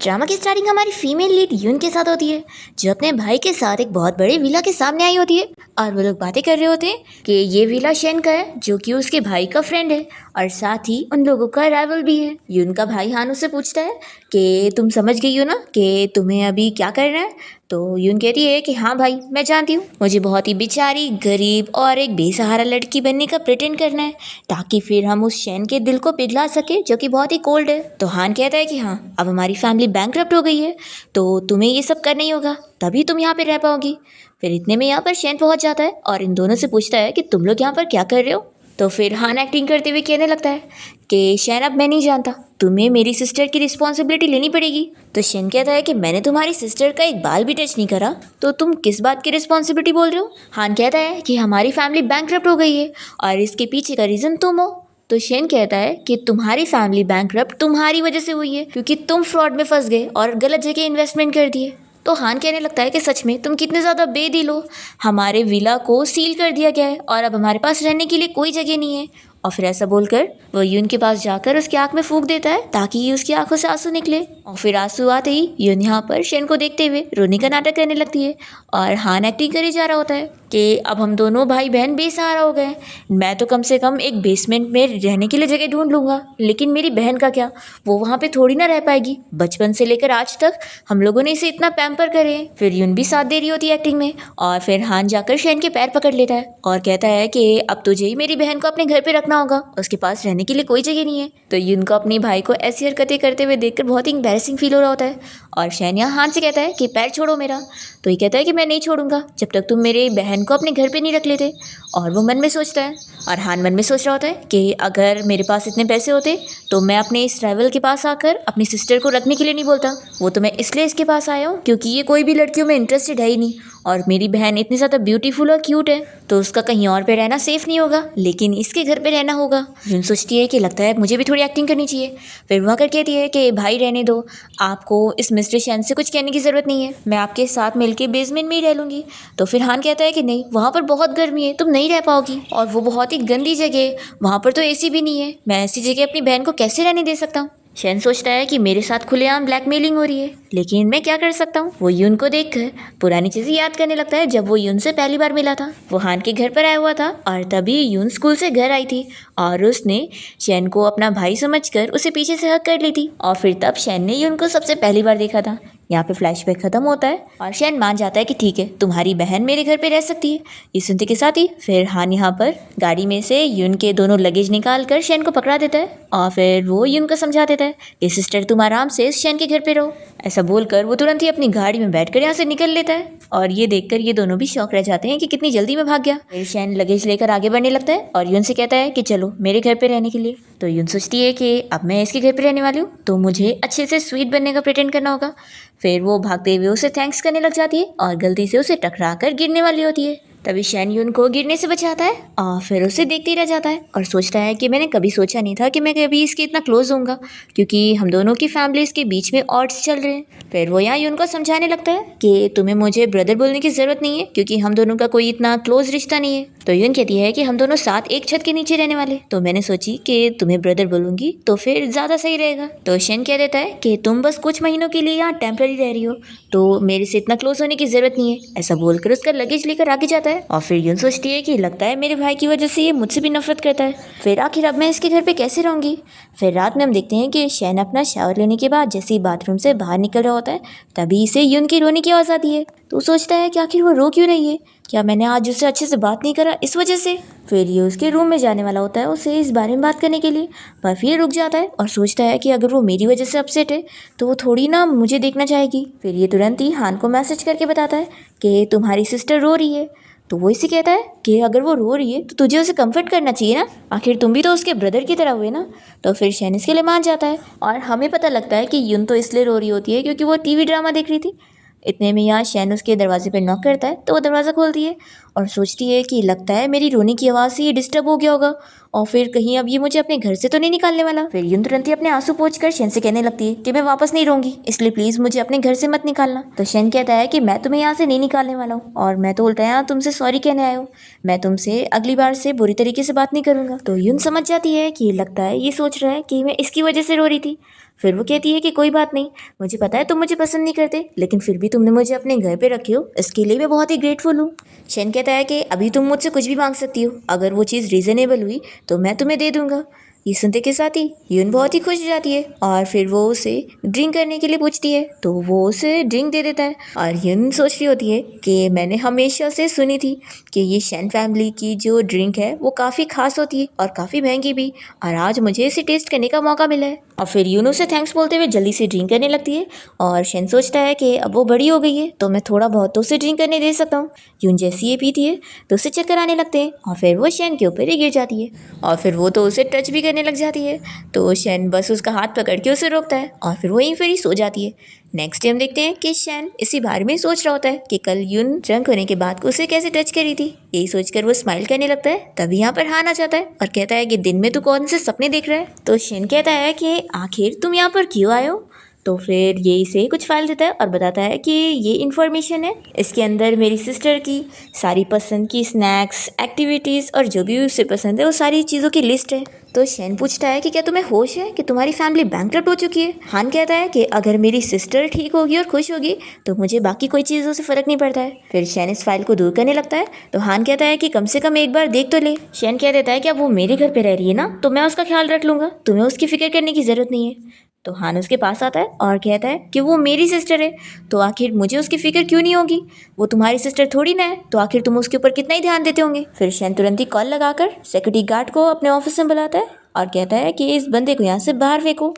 Drama की starting हमारी female lead यून के साथ होती है, जो अपने भाई के साथ एक बहुत बड़े विला के सामने आई होती है। और वो लोग बातें कर रहे होते हैं कि ये विला शेन का है, जो कि उसके भाई का फ्रेंड है और साथ ही उन लोगों का राइवल भी है। यून का भाई हान उससे पूछता है कि तुम समझ गई हो ना कि तुम्हें अभी क्या करना है। तो यून कहती है कि हाँ भाई, मैं जानती हूँ, मुझे बहुत ही बेचारी, गरीब और एक बेसहारा लड़की बनने का प्रिटेंड करना है, ताकि फिर हम उस शैन के दिल को पिघला सके, जो कि बहुत ही कोल्ड है। तो हान कहता है कि हाँ, अब हमारी फैमिली बैंकरप्ट हो गई है, तो तुम्हें ये सब करना ही होगा, तभी तुम यहाँ पे रह पाओगी। फिर इतने में यहाँ पर शैन पहुँच जाता है और इन दोनों से पूछता है कि तुम लोग यहाँ पर क्या कर रहे हो। तो फिर हान एक्टिंग करते हुए कहने लगता है कि शैन, अब मैं नहीं जानता, तुम्हें मेरी सिस्टर की रिस्पॉन्सिबिलिटी लेनी पड़ेगी। तो शैन कहता है कि मैंने तुम्हारी सिस्टर का एक बाल भी टच नहीं करा, तो तुम किस बात की रिस्पॉन्सिबिलिटी बोल रहे हो। हान कहता है कि हमारी फैमिली बैंकरप्ट हो गई है और इसके पीछे का रीज़न तुम हो। तो शेन कहता है कि तुम्हारी फैमिली बैंकरप्ट तुम्हारी वजह से हुई है, क्योंकि तुम फ्रॉड में फंस गए और गलत जगह इन्वेस्टमेंट कर दिए। तो हान कहने लगता है कि सच में तुम कितने ज़्यादा बेदिल हो, हमारे विला को सील कर दिया गया है और अब हमारे पास रहने के लिए कोई जगह नहीं है। और फिर ऐसा बोलकर वो यून के पास जाकर उसकी आंख में फूंक देता है, ताकि उसकी आंखों से आंसू निकले। और फिर आंसू आते ही यून यहाँ पर शेन को देखते हुए रोने का नाटक करने लगती है और हान एक्टिंग करे जा रहा होता है कि अब हम दोनों भाई बहन बेसहारा हो गए, मैं तो कम से कम एक बेसमेंट में रहने के लिए जगह ढूंढ लूँगा, लेकिन मेरी बहन का क्या, वो वहाँ पे थोड़ी ना रह पाएगी। बचपन से लेकर आज तक हम लोगों ने इसे इतना पैम्पर करे। फिर यून भी साथ दे रही होती है एक्टिंग में, और फिर हान जाकर शेन के पैर पकड़ लेता है और कहता है कि अब तुझे ही मेरी बहन को अपने घर पे रखना होगा, उसके पास रहने के लिए कोई जगह नहीं है। तो यून को अपने भाई को ऐसी हरकतें करते हुए देखकर बहुत ही एम्बैरेसिंग फील हो रहा होता है और शैन यहाँ हान से कहता है कि पैर छोड़ो मेरा। तो ये कहता है कि मैं नहीं छोड़ूंगा जब तक तुम मेरे बहन को अपने घर पे नहीं रख लेते। और वो मन में सोचता है, और हान मन में सोच रहा होता है कि अगर मेरे पास इतने पैसे होते तो मैं अपने इस राइवल के पास आकर अपनी सिस्टर को रखने के लिए नहीं बोलता, वो तो मैं इसलिए इसके पास आया हूँ क्योंकि ये कोई भी लड़कियों में इंटरेस्टेड है ही नहीं, और मेरी बहन इतनी ज़्यादा ब्यूटीफुल और क्यूट है, तो उसका कहीं और पे रहना सेफ नहीं होगा, लेकिन इसके घर पे रहना होगा। यून सोचती है कि लगता है मुझे भी थोड़ी एक्टिंग करनी चाहिए। फिर वह कर कहती है कि भाई रहने दो, आपको इस मिस्टर शैन से कुछ कहने की ज़रूरत नहीं है, मैं आपके साथ मिलके बेसमेंट में ही रह लूँगी। तो फिर हान कहता है कि नहीं, वहाँ पर बहुत गर्मी है, तुम नहीं रह पाओगी, और वो बहुत ही गंदी जगह है, वहाँ पर तो एसी भी नहीं है, मैं ऐसी जगह अपनी बहन को कैसे रहने दे सकता हूँ। शैन सोचता है कि मेरे साथ खुलेआम ब्लैकमेलिंग हो रही है, लेकिन मैं क्या कर सकता हूँ। वो यून को देखकर पुरानी चीज़ें याद करने लगता है, जब वो यून से पहली बार मिला था। वो हान के घर पर आया हुआ था और तभी यून स्कूल से घर आई थी और उसने शैन को अपना भाई समझकर उसे पीछे से हक कर ली थी, और फिर तब शैन ने यून को सबसे पहली बार देखा था। यहाँ पे फ्लैशबैक खत्म होता है और शैन मान जाता है कि ठीक है, तुम्हारी बहन मेरे घर पे रह सकती है। ये सुनते के साथ ही फिर हान यहाँ पर गाड़ी में से यून के दोनों लगेज निकाल कर शैन को पकड़ा देता है और फिर वो यून को समझा देता है कि सिस्टर तुम आराम से इस शैन के घर पे रहो। ऐसा बोलकर वो तुरंत ही अपनी गाड़ी में बैठकर यहाँ से निकल लेता है और ये देखकर ये दोनों भी शौक रह जाते हैं कि कितनी जल्दी में भाग गया। फिर शैन लगेज लेकर आगे बढ़ने लगता है और यून से कहता है कि चलो मेरे घर पे रहने के लिए। तो यून सोचती है कि अब मैं इसके घर पे रहने वाली हूँ, तो मुझे अच्छे से स्वीट बनने का प्रिटेंड करना होगा। फिर वो भागते हुए उसे थैंक्स करने लग जाती है और गलती से उसे टकरा कर गिरने वाली होती है। तभी शैन यून को गिरने से बचाता है और फिर उसे देखते ही रह जाता है और सोचता है कि मैंने कभी सोचा नहीं था कि मैं कभी इसके इतना क्लोज होऊंगा, क्योंकि हम दोनों की फैमिलीज के बीच में ऑड्स चल रहे हैं। फिर वो यहाँ यून को समझाने लगता है कि तुम्हें मुझे ब्रदर बोलने की ज़रूरत नहीं है, क्योंकि हम दोनों का कोई इतना क्लोज रिश्ता नहीं है। तो यून कहती है कि हम दोनों साथ एक छत के नीचे रहने वाले, तो मैंने सोची कि तुम्हें ब्रदर बोलूंगी तो फिर ज़्यादा सही रहेगा। तो शैन कह देता है कि तुम बस कुछ महीनों के लिए यहाँ टेम्पररी रह रही हो, तो मेरे से इतना क्लोज होने की ज़रूरत नहीं है। ऐसा बोलकर उसका लगेज लेकर आगे जाता है और फिर यून सोचती है कि लगता है मेरे भाई की वजह से ये मुझसे भी नफरत करता है, फिर आखिर अब मैं इसके घर पे कैसे रहूँगी। फिर रात में हम देखते हैं कि शैन अपना शावर लेने के बाद जैसे ही बाथरूम से बाहर निकल रहा होता है, तभी इसे यून की रोने की आवाज़ आती है। तो सोचता है कि आखिर वो रो क्यों रही है, क्या मैंने आज उससे अच्छे से बात नहीं करा इस वजह से। फिर ये उसके रूम में जाने वाला होता है उसे इस बारे में बात करने के लिए, पर फिर रुक जाता है और सोचता है कि अगर वो मेरी वजह से अपसेट है तो वो थोड़ी ना मुझे देखना चाहेगी। फिर ये तुरंत ही हान को मैसेज करके बताता है कि तुम्हारी सिस्टर रो रही है। तो वो इसे कहता है कि अगर वो रो रही है तो तुझे उसे कंफर्ट करना चाहिए ना, आखिर तुम भी तो उसके ब्रदर की तरह हुए ना। तो फिर शैन इसके लिए मान जाता है और हमें पता लगता है कि यून तो इसलिए रो रही होती है क्योंकि वो टीवी ड्रामा देख रही थी। इतने में यहाँ शैन उसके दरवाजे पर नॉक करता है, तो वो दरवाज़ा खोलती है और सोचती है कि लगता है मेरी रोने की आवाज़ से ये डिस्टर्ब हो गया होगा और फिर कहीं अब ये मुझे अपने घर से तो नहीं निकालने वाला। फिर यूं तुरंत ही अपने आंसू पोंछकर शैन से कहने लगती है कि मैं वापस नहीं रहूंगी, इसलिए प्लीज़ मुझे अपने घर से मत निकालना। तो शैन कहता है कि मैं तुम्हें यहाँ से नहीं निकालने वाला हूँ और मैं तो उल्टा यहाँ तुमसे सॉरी कहने आया हूँ, मैं तुमसे अगली बार से बुरी तरीके से बात नहीं करूँगा। तो यून समझ जाती है कि लगता है ये सोच रहा है कि मैं इसकी वजह से रो रही थी। फिर वो कहती है कि कोई बात नहीं, मुझे पता है तुम मुझे पसंद नहीं करते, लेकिन फिर भी तुमने मुझे अपने घर पे रखे हो, इसके लिए मैं बहुत ही ग्रेटफुल हूँ। शेन कहता है कि अभी तुम मुझसे कुछ भी मांग सकती हो, अगर वो चीज़ रीज़नेबल हुई तो मैं तुम्हें दे दूंगा। ये सुनते के साथ ही यून बहुत ही खुश हो जाती है और फिर वो उसे ड्रिंक करने के लिए पूछती है, तो वो उसे ड्रिंक दे देता है। और यून सोच रही होती है कि मैंने हमेशा से सुनी थी कि ये शेन फैमिली की जो ड्रिंक है वो काफ़ी खास होती है और काफ़ी महंगी भी, और आज मुझे इसे टेस्ट करने का मौका मिला है। और फिर यून उसे थैंक्स बोलते हुए जल्दी से ड्रिंक करने लगती है। और शेन सोचता है कि अब वो बड़ी हो गई है तो मैं थोड़ा बहुत तो उसे ड्रिंक करने दे सकता हूँ। यून जैसे ये पीती है तो उसे चक्कर आने लगते हैं और फिर वो शेन के ऊपर ही गिर जाती है और फिर वो तो उसे टच भी करने लग जाती है। तो शेन बस उसका हाथ पकड़ के उसे रोकता है और फिर वहीं फिर ही सो जाती है। नेक्स्ट डे हम देखते हैं कि शेन इसी बारे में सोच रहा होता है कि कल यून ड्रंक होने के बाद उसे कैसे टच करी थी। यही सोचकर वो स्माइल करने लगता है। तभी यहाँ पर हान आ जाता है और कहता है कि दिन में तू कौन से सपने देख रहा है। तो शेन कहता है कि आखिर तुम यहाँ पर क्यों आए हो। तो फिर ये इसे कुछ फाइल देता है और बताता है कि ये इन्फॉर्मेशन है, इसके अंदर मेरी सिस्टर की सारी पसंद की स्नैक्स, एक्टिविटीज़ और जो भी उसे पसंद है वो सारी चीज़ों की लिस्ट है। तो शेन पूछता है कि क्या तुम्हें होश है कि तुम्हारी फैमिली बैंकरप्ट हो चुकी है। हान कहता है कि अगर मेरी सिस्टर ठीक होगी और खुश होगी तो मुझे बाकी कोई चीज़ों से फ़र्क नहीं पड़ता है। फिर शेन इस फाइल को दूर करने लगता है तो हान कहता है कि कम से कम एक बार देख तो ले। शेन कह देता है कि अब वो मेरे घर पे रह रही है ना, तो मैं उसका ख्याल रख लूँगा, तुम्हें उसकी फिक्र करने की ज़रूरत नहीं है। तो हान उसके पास आता है और कहता है कि वो मेरी सिस्टर है, तो आखिर मुझे उसकी फिक्र क्यों नहीं होगी, वो तुम्हारी सिस्टर थोड़ी ना है, तो आखिर तुम उसके ऊपर कितना ही ध्यान देते होंगे। फिर शेन तुरंत ही कॉल लगाकर सिक्योरिटी गार्ड को अपने ऑफिस में बुलाता है और कहता है कि इस बंदे को यहाँ से बाहर फेंको।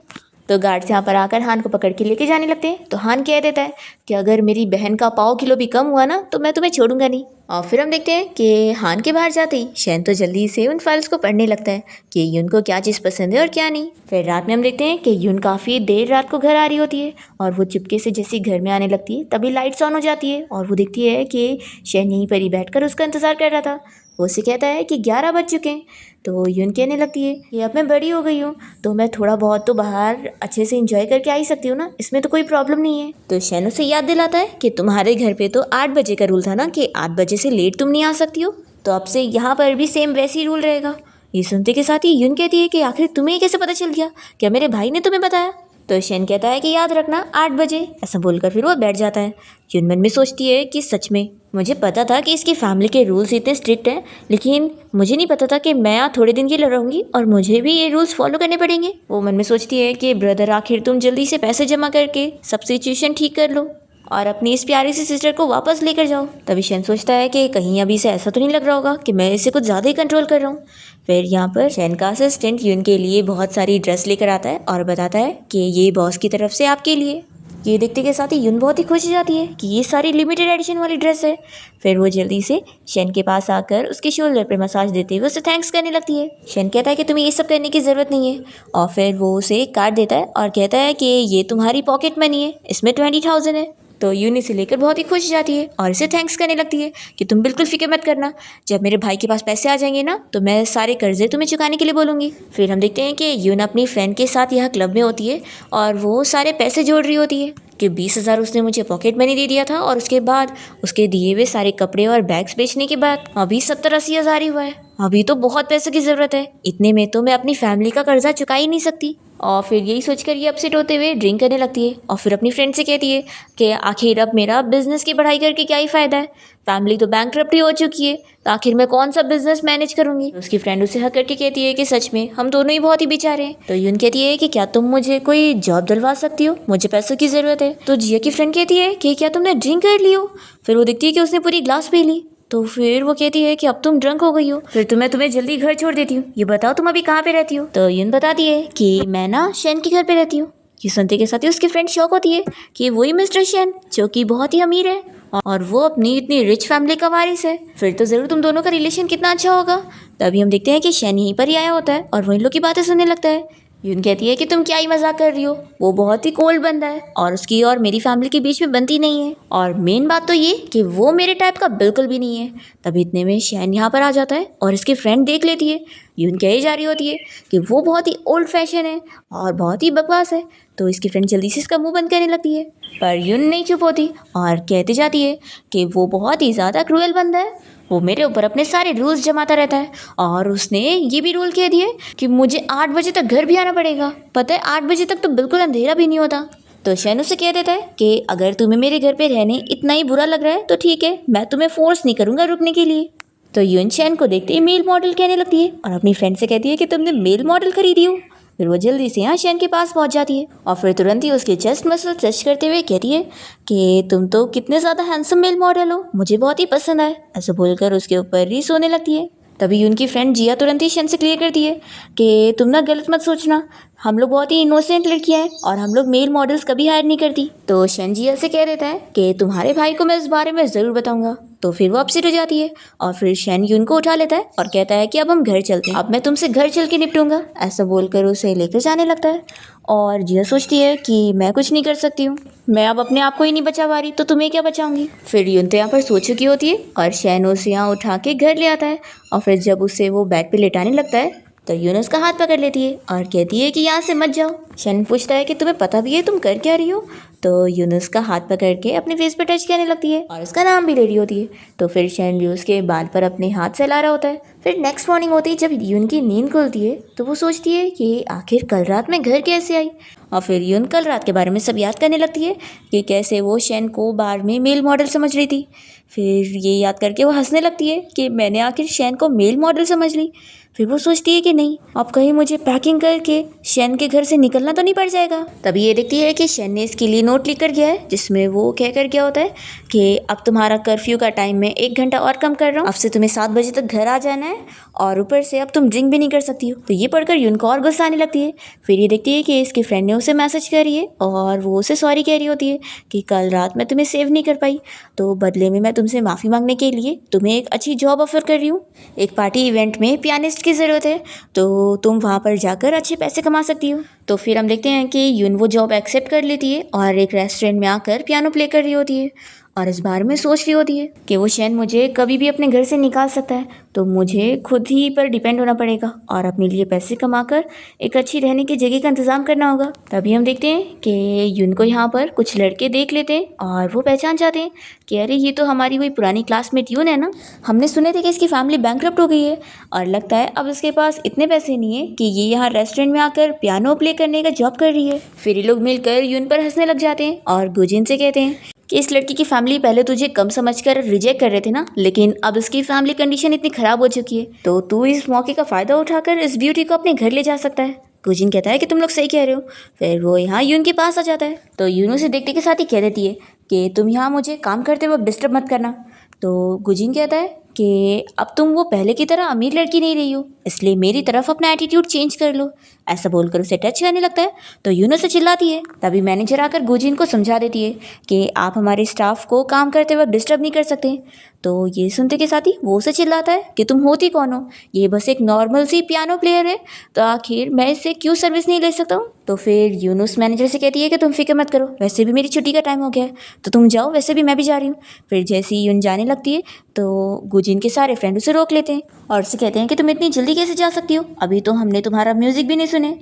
तो गार्ड्स यहाँ पर आकर हान को पकड़ के लेके जाने लगते हैं। तो हान कह देता है कि अगर मेरी बहन का पाव किलो भी कम हुआ ना तो मैं तुम्हें छोड़ूंगा नहीं। और फिर हम देखते हैं कि हान के बाहर जाते ही शेन तो जल्दी से उन फाइल्स को पढ़ने लगता है कि यून को क्या चीज़ पसंद है और क्या नहीं। फिर रात में हम देखते हैं कि यून काफ़ी देर रात को घर आ रही होती है और वो चुपके से जैसे घर में आने लगती है तभी लाइट्स ऑन हो जाती है और वो देखती है कि शेन यहीं पर ही बैठकर उसका इंतज़ार कर रहा था। वो उसे कहता है कि 11 बज चुके हैं। तो यून कहने लगती है कि अब मैं बड़ी हो गई हूँ तो मैं थोड़ा बहुत तो बाहर अच्छे से इंजॉय करके आ ही सकती हूँ ना, इसमें तो कोई प्रॉब्लम नहीं है। तो शेन उसे याद दिलाता है कि तुम्हारे घर पे तो 8 बजे का रूल था ना कि 8 बजे से लेट तुम नहीं आ सकती हो, तो अब से यहाँ पर भी सेम वैसे ही रूल रहेगा। ये सुनते के साथ ही यून कहती है कि आखिर तुम्हें कैसे पता चल गया, क्या मेरे भाई ने तुम्हें बताया। तो शेन कहता है कि याद रखना 8 बजे, ऐसा बोलकर फिर वो बैठ जाता है। यून मन में सोचती है कि सच में मुझे पता था कि इसकी फैमिली के रूल्स इतने स्ट्रिक्ट हैं, लेकिन मुझे नहीं पता था कि मैं यहाँ थोड़े दिन के लिए रहूँगी और मुझे भी ये रूल्स फॉलो करने पड़ेंगे। वो मन में सोचती है कि ब्रदर आखिर तुम जल्दी से पैसे जमा करके सब सिचुएशन ठीक कर लो और अपनी इस प्यारी सी सिस्टर को वापस लेकर जाओ। तभी शेन सोचता है कि कहीं अभी से ऐसा तो नहीं लग रहा होगा कि मैं इसे कुछ ज़्यादा ही कंट्रोल कर रहा हूँ। फिर यहाँ पर शेन का असिस्टेंट यून के लिए बहुत सारी ड्रेस लेकर आता है और बताता है कि ये बॉस की तरफ से आपके लिए। ये देखते के साथ ही यून बहुत ही खुश हो जाती है कि ये सारी लिमिटेड एडिशन वाली ड्रेस है। फिर वो जल्दी से शेन के पास आकर उसके शोल्डर पर मसाज देते हुए उसे थैंक्स करने लगती है। शेन कहता है कि तुम्हें ये सब करने की ज़रूरत नहीं है और फिर वो उसे एक कार्ड देता है और कहता है कि ये तुम्हारी पॉकेट मनी है, इसमें 20,000 है। तो यून इसे लेकर बहुत ही खुश हो जाती है और इसे थैंक्स करने लगती है कि तुम बिल्कुल फिक्र मत करना, जब मेरे भाई के पास पैसे आ जाएंगे ना तो मैं सारे कर्जे तुम्हें चुकाने के लिए बोलूँगी। फिर हम देखते हैं कि यून अपनी फ्रेंड के साथ यहाँ क्लब में होती है और वो सारे पैसे जोड़ रही होती है कि 20,000 उसने मुझे पॉकेट मनी दे दिया था और उसके बाद उसके दिए हुए सारे कपड़े और बैग्स बेचने के बाद अभी 70-80 हज़ार ही हुआ है। अभी तो बहुत पैसे की ज़रूरत है, इतने में तो मैं अपनी फैमिली का कर्जा चुका ही नहीं सकती। और फिर यही सोचकर ये अपसेट होते हुए ड्रिंक करने लगती है और फिर अपनी फ्रेंड से कहती है कि आखिर अब मेरा बिजनेस की पढ़ाई करके क्या ही फ़ायदा है, फैमिली तो बैंकरप्ट ही हो चुकी है, तो आखिर मैं कौन सा बिजनेस मैनेज करूंगी। उसकी फ्रेंड उसे हक करके कहती है कि सच में हम दोनों ही बहुत ही बेचारे हैं। तो यून कहती है कि क्या तुम मुझे कोई जॉब दिलवा सकती हो, मुझे पैसों की ज़रूरत है। तो जिया की फ्रेंड कहती है कि क्या तुमने ड्रिंक कर ली हो। फिर वो देखती है कि उसने पूरी ग्लास पी ली। तो फिर वो कहती है कि अब तुम ड्रंक हो गई हो, फिर तुम्हें जल्दी घर छोड़ देती हूँ, ये बताओ तुम अभी कहाँ पे रहती हो। तो यून बताती है कि मैं ना शेन के घर पे रहती हूँ। ये सुनते के साथ ही उसकी फ्रेंड शॉक होती है कि वही मिस्टर शेन जो कि बहुत ही अमीर है और वो अपनी इतनी रिच फैमिली का वारिस है, फिर तो ज़रूर तुम दोनों का रिलेशन कितना अच्छा होगा। तभी हम देखते हैं कि शेन यहीं पर ही आया होता है और वही लोग की बातें सुनने लगता है। यून कहती है कि तुम क्या ही मजाक कर रही हो, वो बहुत ही कोल्ड बंदा है और उसकी और मेरी फैमिली के बीच में बनती नहीं है, और मेन बात तो ये कि वो मेरे टाइप का बिल्कुल भी नहीं है। तभी इतने में शेन यहाँ पर आ जाता है और इसकी फ्रेंड देख लेती है। यून कही जा रही होती है कि वो बहुत ही ओल्ड फैशन है और बहुत ही बकवास है, तो इसकी फ्रेंड जल्दी से इसका मुंह बंद करने लगती है, पर यून नहीं चुप होती और कहती जाती है कि वो बहुत ही ज़्यादा क्रूएल बंदा है, वो मेरे ऊपर अपने सारे रूल्स जमाता रहता है और उसने ये भी रूल कह दिए कि मुझे 8 बजे तक घर भी आना पड़ेगा। पता है 8 बजे तक तो बिल्कुल अंधेरा भी नहीं होता। तो शन उसे कह देता है कि अगर तुम्हें मेरे घर पे रहने इतना ही बुरा लग रहा है तो ठीक है, मैं तुम्हें फोर्स नहीं करूँगा रुकने के लिए। तो यून शैन को देखते ही मेल मॉडल कहने लगती है और अपनी फ्रेंड से कहती है कि तुमने मेल मॉडल खरीदी हो। फिर वो जल्दी से यहाँ शैन के पास पहुँच जाती है और फिर तुरंत ही उसके चेस्ट मसल टच करते हुए कहती है कि तुम तो कितने ज़्यादा हैंडसम मेल मॉडल हो, मुझे बहुत ही पसंद आए। ऐसा बोलकर उसके ऊपर ही सोने लगती है। तभी उनकी फ्रेंड जिया तुरंत ही शन से क्लियर करती है कि तुम ना गलत मत सोचना, हम लोग बहुत ही इनोसेंट लड़कियां हैं और हम लोग मेल मॉडल्स कभी हायर नहीं करती। तो शन जिया से कह देता है कि तुम्हारे भाई को मैं इस बारे में ज़रूर बताऊंगा। तो फिर वो अपसेट हो जाती है और फिर शन यून को उठा लेता है और कहता है कि अब हम घर चलते हैं, अब मैं तुमसे घर चल के निपटूंगा। ऐसा बोलकर उसे लेकर जाने लगता है और जिया सोचती है कि मैं कुछ नहीं कर सकती हूँ, मैं अब अपने आप को ही नहीं बचा पा रही तो तुम्हें क्या बचाऊंगी। फिर यून तो यहाँ पर सो चुकी होती है और शन उसे यहाँ उठा के घर ले आता है और फिर जब उसे वो बेड पे लेटाने लगता है तो यून उसका हाथ पकड़ लेती है और कहती है कि यहाँ से मत जाओ। शन पूछता है कि तुम्हें पता भी है तुम कर क्या रही हो। तो यूनुस का हाथ पकड़ के अपने फेस पे टच करने लगती है और उसका नाम भी ले रही होती है। तो फिर शन भी उसके बाल पर अपने हाथ से ला रहा होता है। फिर नेक्स्ट मॉर्निंग होती है, जब यून की नींद खुलती है तो वो सोचती है कि आखिर कल रात मैं घर कैसे आई। और फिर यून कल रात के बारे में सब याद करने लगती है कि कैसे वो शन को बार में मेल मॉडल समझ रही थी। फिर ये याद करके वो हंसने लगती है कि मैंने आखिर शन को मेल मॉडल समझ ली। फिर वो सोचती है कि नहीं, अब कहीं मुझे पैकिंग करके शन के घर से निकलना तो नहीं पड़ जाएगा। तभी ये देखती है कि शन ने इसके लिए नोट लिख कर गया है जिसमें वो कह कर गया होता है कि अब तुम्हारा कर्फ्यू का टाइम मैं 1 घंटा और कम कर रहा हूँ, अब से तुम्हें 7 बजे तक घर आ जाना है और ऊपर से अब तुम ड्रिंक भी नहीं कर सकती हो। तो ये पढ़कर यून को और गुस्सा आने लगती है। फिर ये देखती है कि इसकी फ्रेंड ने उसे मैसेज करी है और वो उसे सॉरी कह रही होती है कि कल रात मैं तुम्हें सेव नहीं कर पाई, तो बदले में मैं तुमसे माफ़ी मांगने के लिए तुम्हें एक अच्छी जॉब ऑफर कर रही हूँ। एक पार्टी इवेंट में पियानिस्ट की ज़रूरत है तो तुम वहाँ पर जाकर अच्छे पैसे कमा सकती हो। तो फिर हम देखते हैं कि यून वो जॉब एक्सेप्ट कर लेती है और एक रेस्टोरेंट में आकर पियानो प्ले कर रही होती है और इस बारे में सोच रही होती है कि वो शन मुझे कभी भी अपने घर से निकाल सकता है, तो मुझे खुद ही पर डिपेंड होना पड़ेगा और अपने लिए पैसे कमाकर एक अच्छी रहने की जगह का इंतज़ाम करना होगा। तभी हम देखते हैं कि यून को यहाँ पर कुछ लड़के देख लेते हैं और वो पहचान जाते हैं कि अरे ये तो हमारी वही पुरानी क्लासमेट यून है ना, हमने सुने थे कि इसकी फैमिली बैंकरप्ट हो गई है और लगता है अब इसके पास इतने पैसे नहीं है कि ये यहाँ रेस्टोरेंट में आकर पियानो प्ले करने का जॉब कर रही है। फिर ये लोग मिलकर यून पर हंसने लग जाते हैं और गुजिन से कहते हैं कि इस लड़की की फैमिली पहले तुझे कम समझकर रिजेक्ट कर रहे थे ना, लेकिन अब इसकी फैमिली कंडीशन इतनी खराब हो चुकी है तो तू इस मौके का फ़ायदा उठाकर इस ब्यूटी को अपने घर ले जा सकता है। गुजिन कहता है कि तुम लोग सही कह रहे हो। फिर वो यहाँ यून के पास आ जाता है तो यून उसे देखते के साथ ही कह देती है कि तुम यहाँ मुझे काम करते वक्त डिस्टर्ब मत करना। तो गुजिन कहता है कि अब तुम वो पहले की तरह अमीर लड़की नहीं रही हो, इसलिए मेरी तरफ अपना एटीट्यूड चेंज कर लो। ऐसा बोलकर उसे टच करने लगता है तो यून उसे चिल्लाती है। तभी मैनेजर आकर गुजिन को समझा देती है कि आप हमारे स्टाफ को काम करते वक्त डिस्टर्ब नहीं कर सकते। तो ये सुनते के साथ ही वो उसे चिल्लाता है कि तुम होती कौन हो, ये बस एक नॉर्मल सी पियानो प्लेयर है, तो आखिर मैं इससे क्यों सर्विस नहीं ले सकता हूँ। तो फिर यूनुस मैनेजर से कहती है कि तुम फिक्र मत करो, वैसे भी मेरी छुट्टी का टाइम हो गया है तो तुम जाओ, वैसे भी मैं भी जा रही हूँ। फिर जैसे ही यून जाने लगती है तो गुजिन के सारे फ्रेंड उसे रोक लेते हैं और उसे कहते हैं कि तुम इतनी जल्दी कैसे जा सकती हो, अभी तो हमने तुम्हारा म्यूज़िक भी नहीं सुने।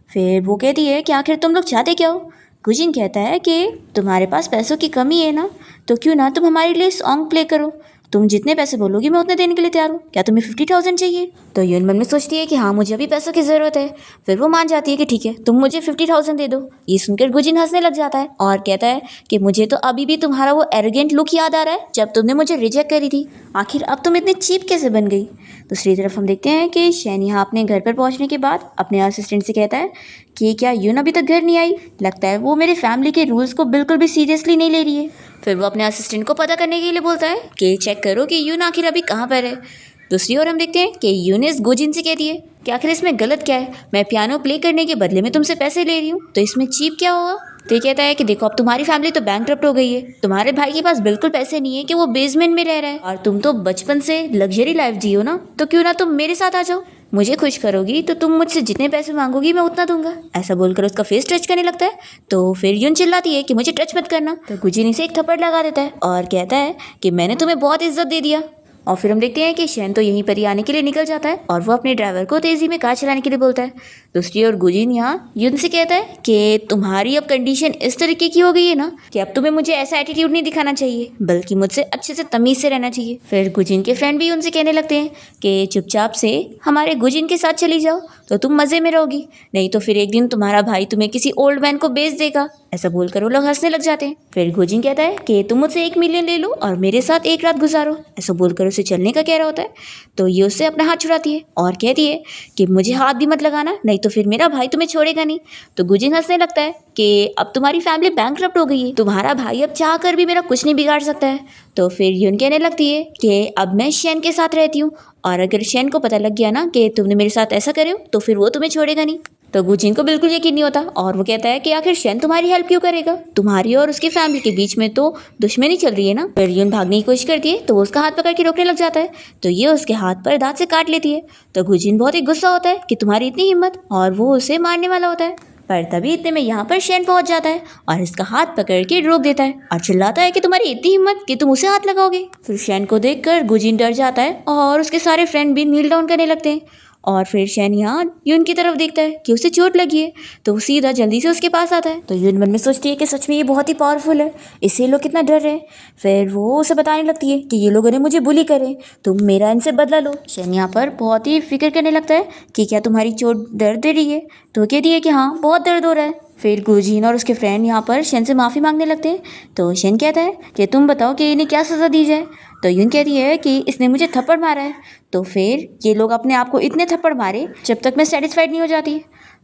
फिर वो कहती है कि आखिर तुम लोग चाहते क्या हो। गुजिन कहता है कि तुम्हारे पास पैसों की कमी है ना, तो क्यों ना तुम हमारे लिए सॉन्ग प्ले करो, तुम जितने पैसे बोलोगी मैं उतने देने के लिए तैयार हूँ, क्या तुम्हें 50,000 चाहिए। तो यून मन में सोचती है कि हाँ मुझे अभी पैसों की ज़रूरत है। फिर वो मान जाती है कि ठीक है तुम मुझे 50,000 दे दो। ये सुनकर गुजिन हंसने लग जाता है और कहता है कि मुझे तो अभी भी तुम्हारा वो एरोगेंट लुक याद आ रहा है जब तुमने मुझे रिजेक्ट करी थी, आखिर अब तुम इतनी चीप कैसे बन गई। दूसरी तरफ हम देखते हैं कि शैन यहाँ अपने घर पर पहुँचने के बाद अपने असिस्टेंट से कहता है कि क्या यून अभी तक घर नहीं आई, लगता है वो मेरे फैमिली के रूल्स को बिल्कुल भी सीरियसली नहीं ले रही है। फिर वो अपने असिस्टेंट को पता करने के लिए बोलता है कि चेक करो कि यून आखिर अभी कहाँ पर है। दूसरी ओर हम देखते हैं कि यूनिस गुजिन से कहती है कि आखिर इसमें गलत क्या है, मैं पियानो प्ले करने के बदले में तुमसे पैसे ले रही हूँ तो इसमें चीप क्या होगा। तो ये कहता है कि देखो अब तुम्हारी फैमिली तो बैंकरप्ट हो गई है, तुम्हारे भाई के पास बिल्कुल पैसे नहीं है कि वो बेसमेंट में रह रहा है और तुम तो बचपन से लग्जरी लाइफ जियो ना, तो क्यों ना तुम मेरे साथ आ जाओ, मुझे खुश करोगी तो तुम मुझसे जितने पैसे मांगोगी मैं उतना दूंगा। ऐसा बोलकर उसका फेस टच करने लगता है तो फिर यून चिल्लाती है कि मुझे टच मत करना। तो गुजिन इसे एक थप्पड़ लगा देता है और कहता है कि मैंने तुम्हें बहुत इज्जत दे दिया, और फिर हम देखते हैं कि शेन तो यहीं पर ही आने के लिए निकल जाता है और वो अपने ड्राइवर को तेजी में कार चलाने के लिए बोलता है। दूसरी ओर गुजिन यहाँ युन से कहता है कि तुम्हारी अब कंडीशन इस तरीके की हो गई है ना कि अब तुम्हें मुझे ऐसा एटीट्यूड नहीं दिखाना चाहिए, बल्कि मुझसे अच्छे से तमीज से रहना चाहिए। फिर गुजिन के फ्रेंड भी उनसे कहने लगते हैं कि चुपचाप से हमारे गुजिन के साथ चली जाओ तो तुम मज़े में रहोगी, नहीं तो फिर एक दिन तुम्हारा भाई तुम्हें किसी ओल्ड मैन को बेच देगा। ऐसा बोलकर वो लोग हंसने लग जाते हैं। फिर गुजिन कहता है कि तुम मुझसे 1 मिलियन ले लो और मेरे साथ एक रात गुजारो। ऐसा बोलकर उसे चलने का कह रहा होता है तो ये उससे अपना हाथ छुड़ाती है और कहती है कि मुझे हाथ भी मत लगाना, नहीं तो फिर मेरा भाई तुम्हें छोड़ेगा नहीं। तो गुजिन हंसने लगता है कि अब तुम्हारी फैमिली बैंकरप्ट हो गई है, तुम्हारा भाई अब चाह कर भी मेरा कुछ नहीं बिगाड़ सकता है। तो फिर यून कहने लगती है कि अब मैं शेन के साथ रहती हूँ और अगर शेन को पता लग गया ना कि तुमने मेरे साथ ऐसा करे हो तो फिर वो तुम्हें छोड़ेगा नहीं। तो गुजिन को बिल्कुल यकीन नहीं होता और वो कहता है कि आखिर शेन तुम्हारी हेल्प क्यों करेगा, तुम्हारी और उसकी फैमिली के बीच में तो दुश्मनी चल रही है ना। फिर यून भागने की कोशिश करती है तो वो उसका हाथ पकड़ के रोकने लग जाता है तो ये उसके हाथ पर दांत से काट लेती है। तो गुजिन बहुत ही गुस्सा होता है कि तुम्हारी इतनी हिम्मत, और वो उसे मारने वाला होता है। पर तभी इतने में यहाँ पर शेन पहुंच जाता है और इसका हाथ पकड़ के रोक देता है और चिल्लाता है कि तुम्हारी इतनी हिम्मत कि तुम उसे हाथ लगाओगे। फिर शेन को देखकर गुजिन डर जाता है और उसके सारे फ्रेंड भी नील डाउन करने लगते हैं। और फिर शेन यहाँ यून की तरफ देखता है कि उसे चोट लगी है तो वो सीधा जल्दी से उसके पास आता है। तो यून मन में सोचती है कि सच में ये बहुत ही पावरफुल है, इससे लोग कितना डर रहे हैं। फिर वो उसे बताने लगती है कि ये लोगों ने मुझे बुली करे, तुम मेरा इनसे बदला लो। शेन यहाँ पर बहुत ही फिक्र करने लगता है कि क्या तुम्हारी चोट दर्द दे रही है, तो कहती है कि हाँ बहुत दर्द हो रहा है। फिर गुजिन और उसके फ्रेंड यहाँ पर शेन से माफ़ी मांगने लगते हैं तो शेन कहता है कि तुम बताओ कि इन्हें क्या सज़ा दी जाए। तो यून कहती है कि इसने मुझे थप्पड़ मारा है, तो फिर ये लोग अपने आप को इतने थप्पड़ मारे जब तक मैं सेटिस्फाइड नहीं हो जाती।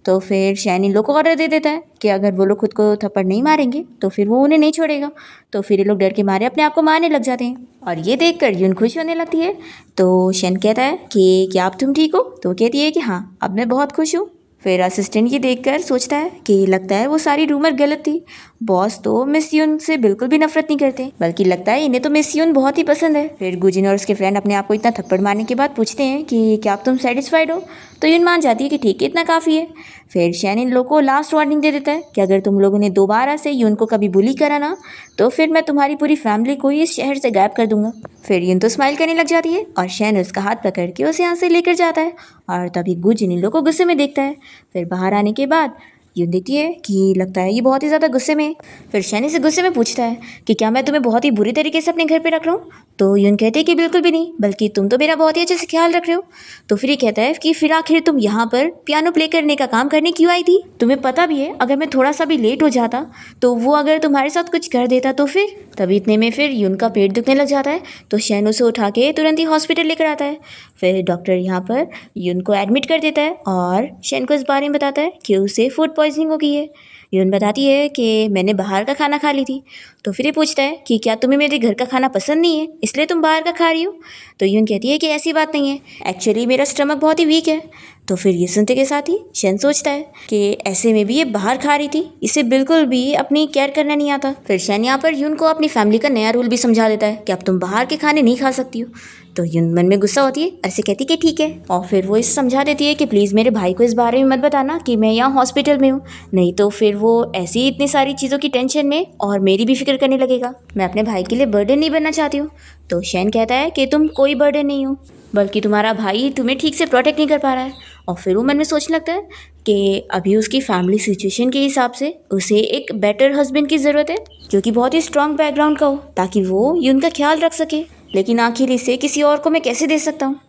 तो फिर शेन इन लोग को ऑर्डर दे देता है कि अगर वो लोग खुद को थप्पड़ नहीं मारेंगे तो फिर वो उन्हें नहीं छोड़ेगा। तो फिर ये लोग डर के मारे अपने आप को मारने लग जाते हैं और ये देखकर यून खुश होने लगती है। तो शेन कहता है कि क्या अब तुम ठीक हो, तो कहती है कि हाँ अब मैं बहुत खुश हूँ। फिर असिस्टेंट ये देखकर सोचता है कि लगता है वो सारी रूमर गलत थी, बॉस तो मिस यून से बिल्कुल भी नफरत नहीं करते, बल्कि लगता है इन्हें तो मिस यून बहुत ही पसंद है। फिर गुजिन और उसके फ्रेंड अपने आप को इतना थप्पड़ मारने के बाद पूछते हैं कि क्या आप तुम सेटिस्फाइड हो, तो यून मान जाती है कि ठीक है इतना काफ़ी है। फिर शेन इन लोगों को लास्ट वार्निंग दे देता है कि अगर तुम लोगों ने दोबारा से यून को कभी बुली करा ना तो फिर मैं तुम्हारी पूरी फैमिली को इस शहर से गायब कर दूंगा। फिर यून तो स्माइल करने लग जाती है और शेन उसका हाथ पकड़ के उसे यहाँ से लेकर जाता है और तभी गुजिन इन लोगों को गुस्से में देखता है। फिर बाहर आने के बाद यून देखती है कि लगता है ये बहुत ही ज़्यादा गुस्से में। फिर शैनी से गुस्से में पूछता है कि क्या मैं तुम्हें बहुत ही बुरी तरीके से अपने घर पे रख रहा हूँ, तो यून कहते हैं कि बिल्कुल भी नहीं, बल्कि तुम तो मेरा बहुत ही अच्छे से ख्याल रख रहे हो। तो फिर ये कहता है कि फिर आखिर तुम यहाँ पर पियानो प्ले करने का काम करने क्यों आई थी, तुम्हें पता भी है अगर मैं थोड़ा सा भी लेट हो जाता तो वो अगर तुम्हारे साथ कुछ कर देता तो फिर। तभी इतने में फिर यून का पेट दुखने लग जाता है तो शैन उसे उठा के तुरंत ही हॉस्पिटल लेकर आता है। फिर डॉक्टर यहाँ पर यून को एडमिट कर देता है और शैन को इस बारे में बताता है कि उसे फूड पॉइजनिंग हो गई है। यून बताती है कि मैंने बाहर का खाना खा ली थी। तो फिर ये पूछता है कि क्या तुम्हें मेरे घर का खाना पसंद नहीं है इसलिए तुम बाहर का खा रही हो। तो यून कहती है कि ऐसी बात नहीं है, एक्चुअली मेरा स्टमक बहुत ही वीक है। तो फिर ये सुनते के साथ ही शेन सोचता है कि ऐसे में भी ये बाहर खा रही थी, इसे बिल्कुल भी अपनी केयर करना नहीं आता। फिर शेन यहाँ पर यून को अपनी फैमिली का नया रूल भी समझा देता है कि अब तुम बाहर के खाने नहीं खा सकती हो। तो यून मन में गुस्सा होती है, ऐसे कहती कि ठीक है, और फिर वो इसे समझा देती है कि प्लीज़ मेरे भाई को इस बारे में मत बताना कि मैं यहाँ हॉस्पिटल में हूँ, नहीं तो फिर वो ऐसी ही इतनी सारी चीज़ों की टेंशन में और मेरी भी फिक्र करने लगेगा। मैं अपने भाई के लिए बर्डन नहीं बनना चाहती हूँ। तो शेन कहता है कि तुम कोई बर्डन नहीं हो, बल्कि तुम्हारा भाई तुम्हें ठीक से प्रोटेक्ट नहीं कर पा रहा है। और फिर वो मन में सोचने लगता है कि अभी उसकी फैमिली सिचुएशन के हिसाब से उसे एक बेटर हस्बैंड की ज़रूरत है जो कि बहुत ही स्ट्रॉन्ग बैकग्राउंड का हो ताकि वो यून का ख्याल रख सके, लेकिन आखिर इसे किसी और को मैं कैसे दे सकता हूँ।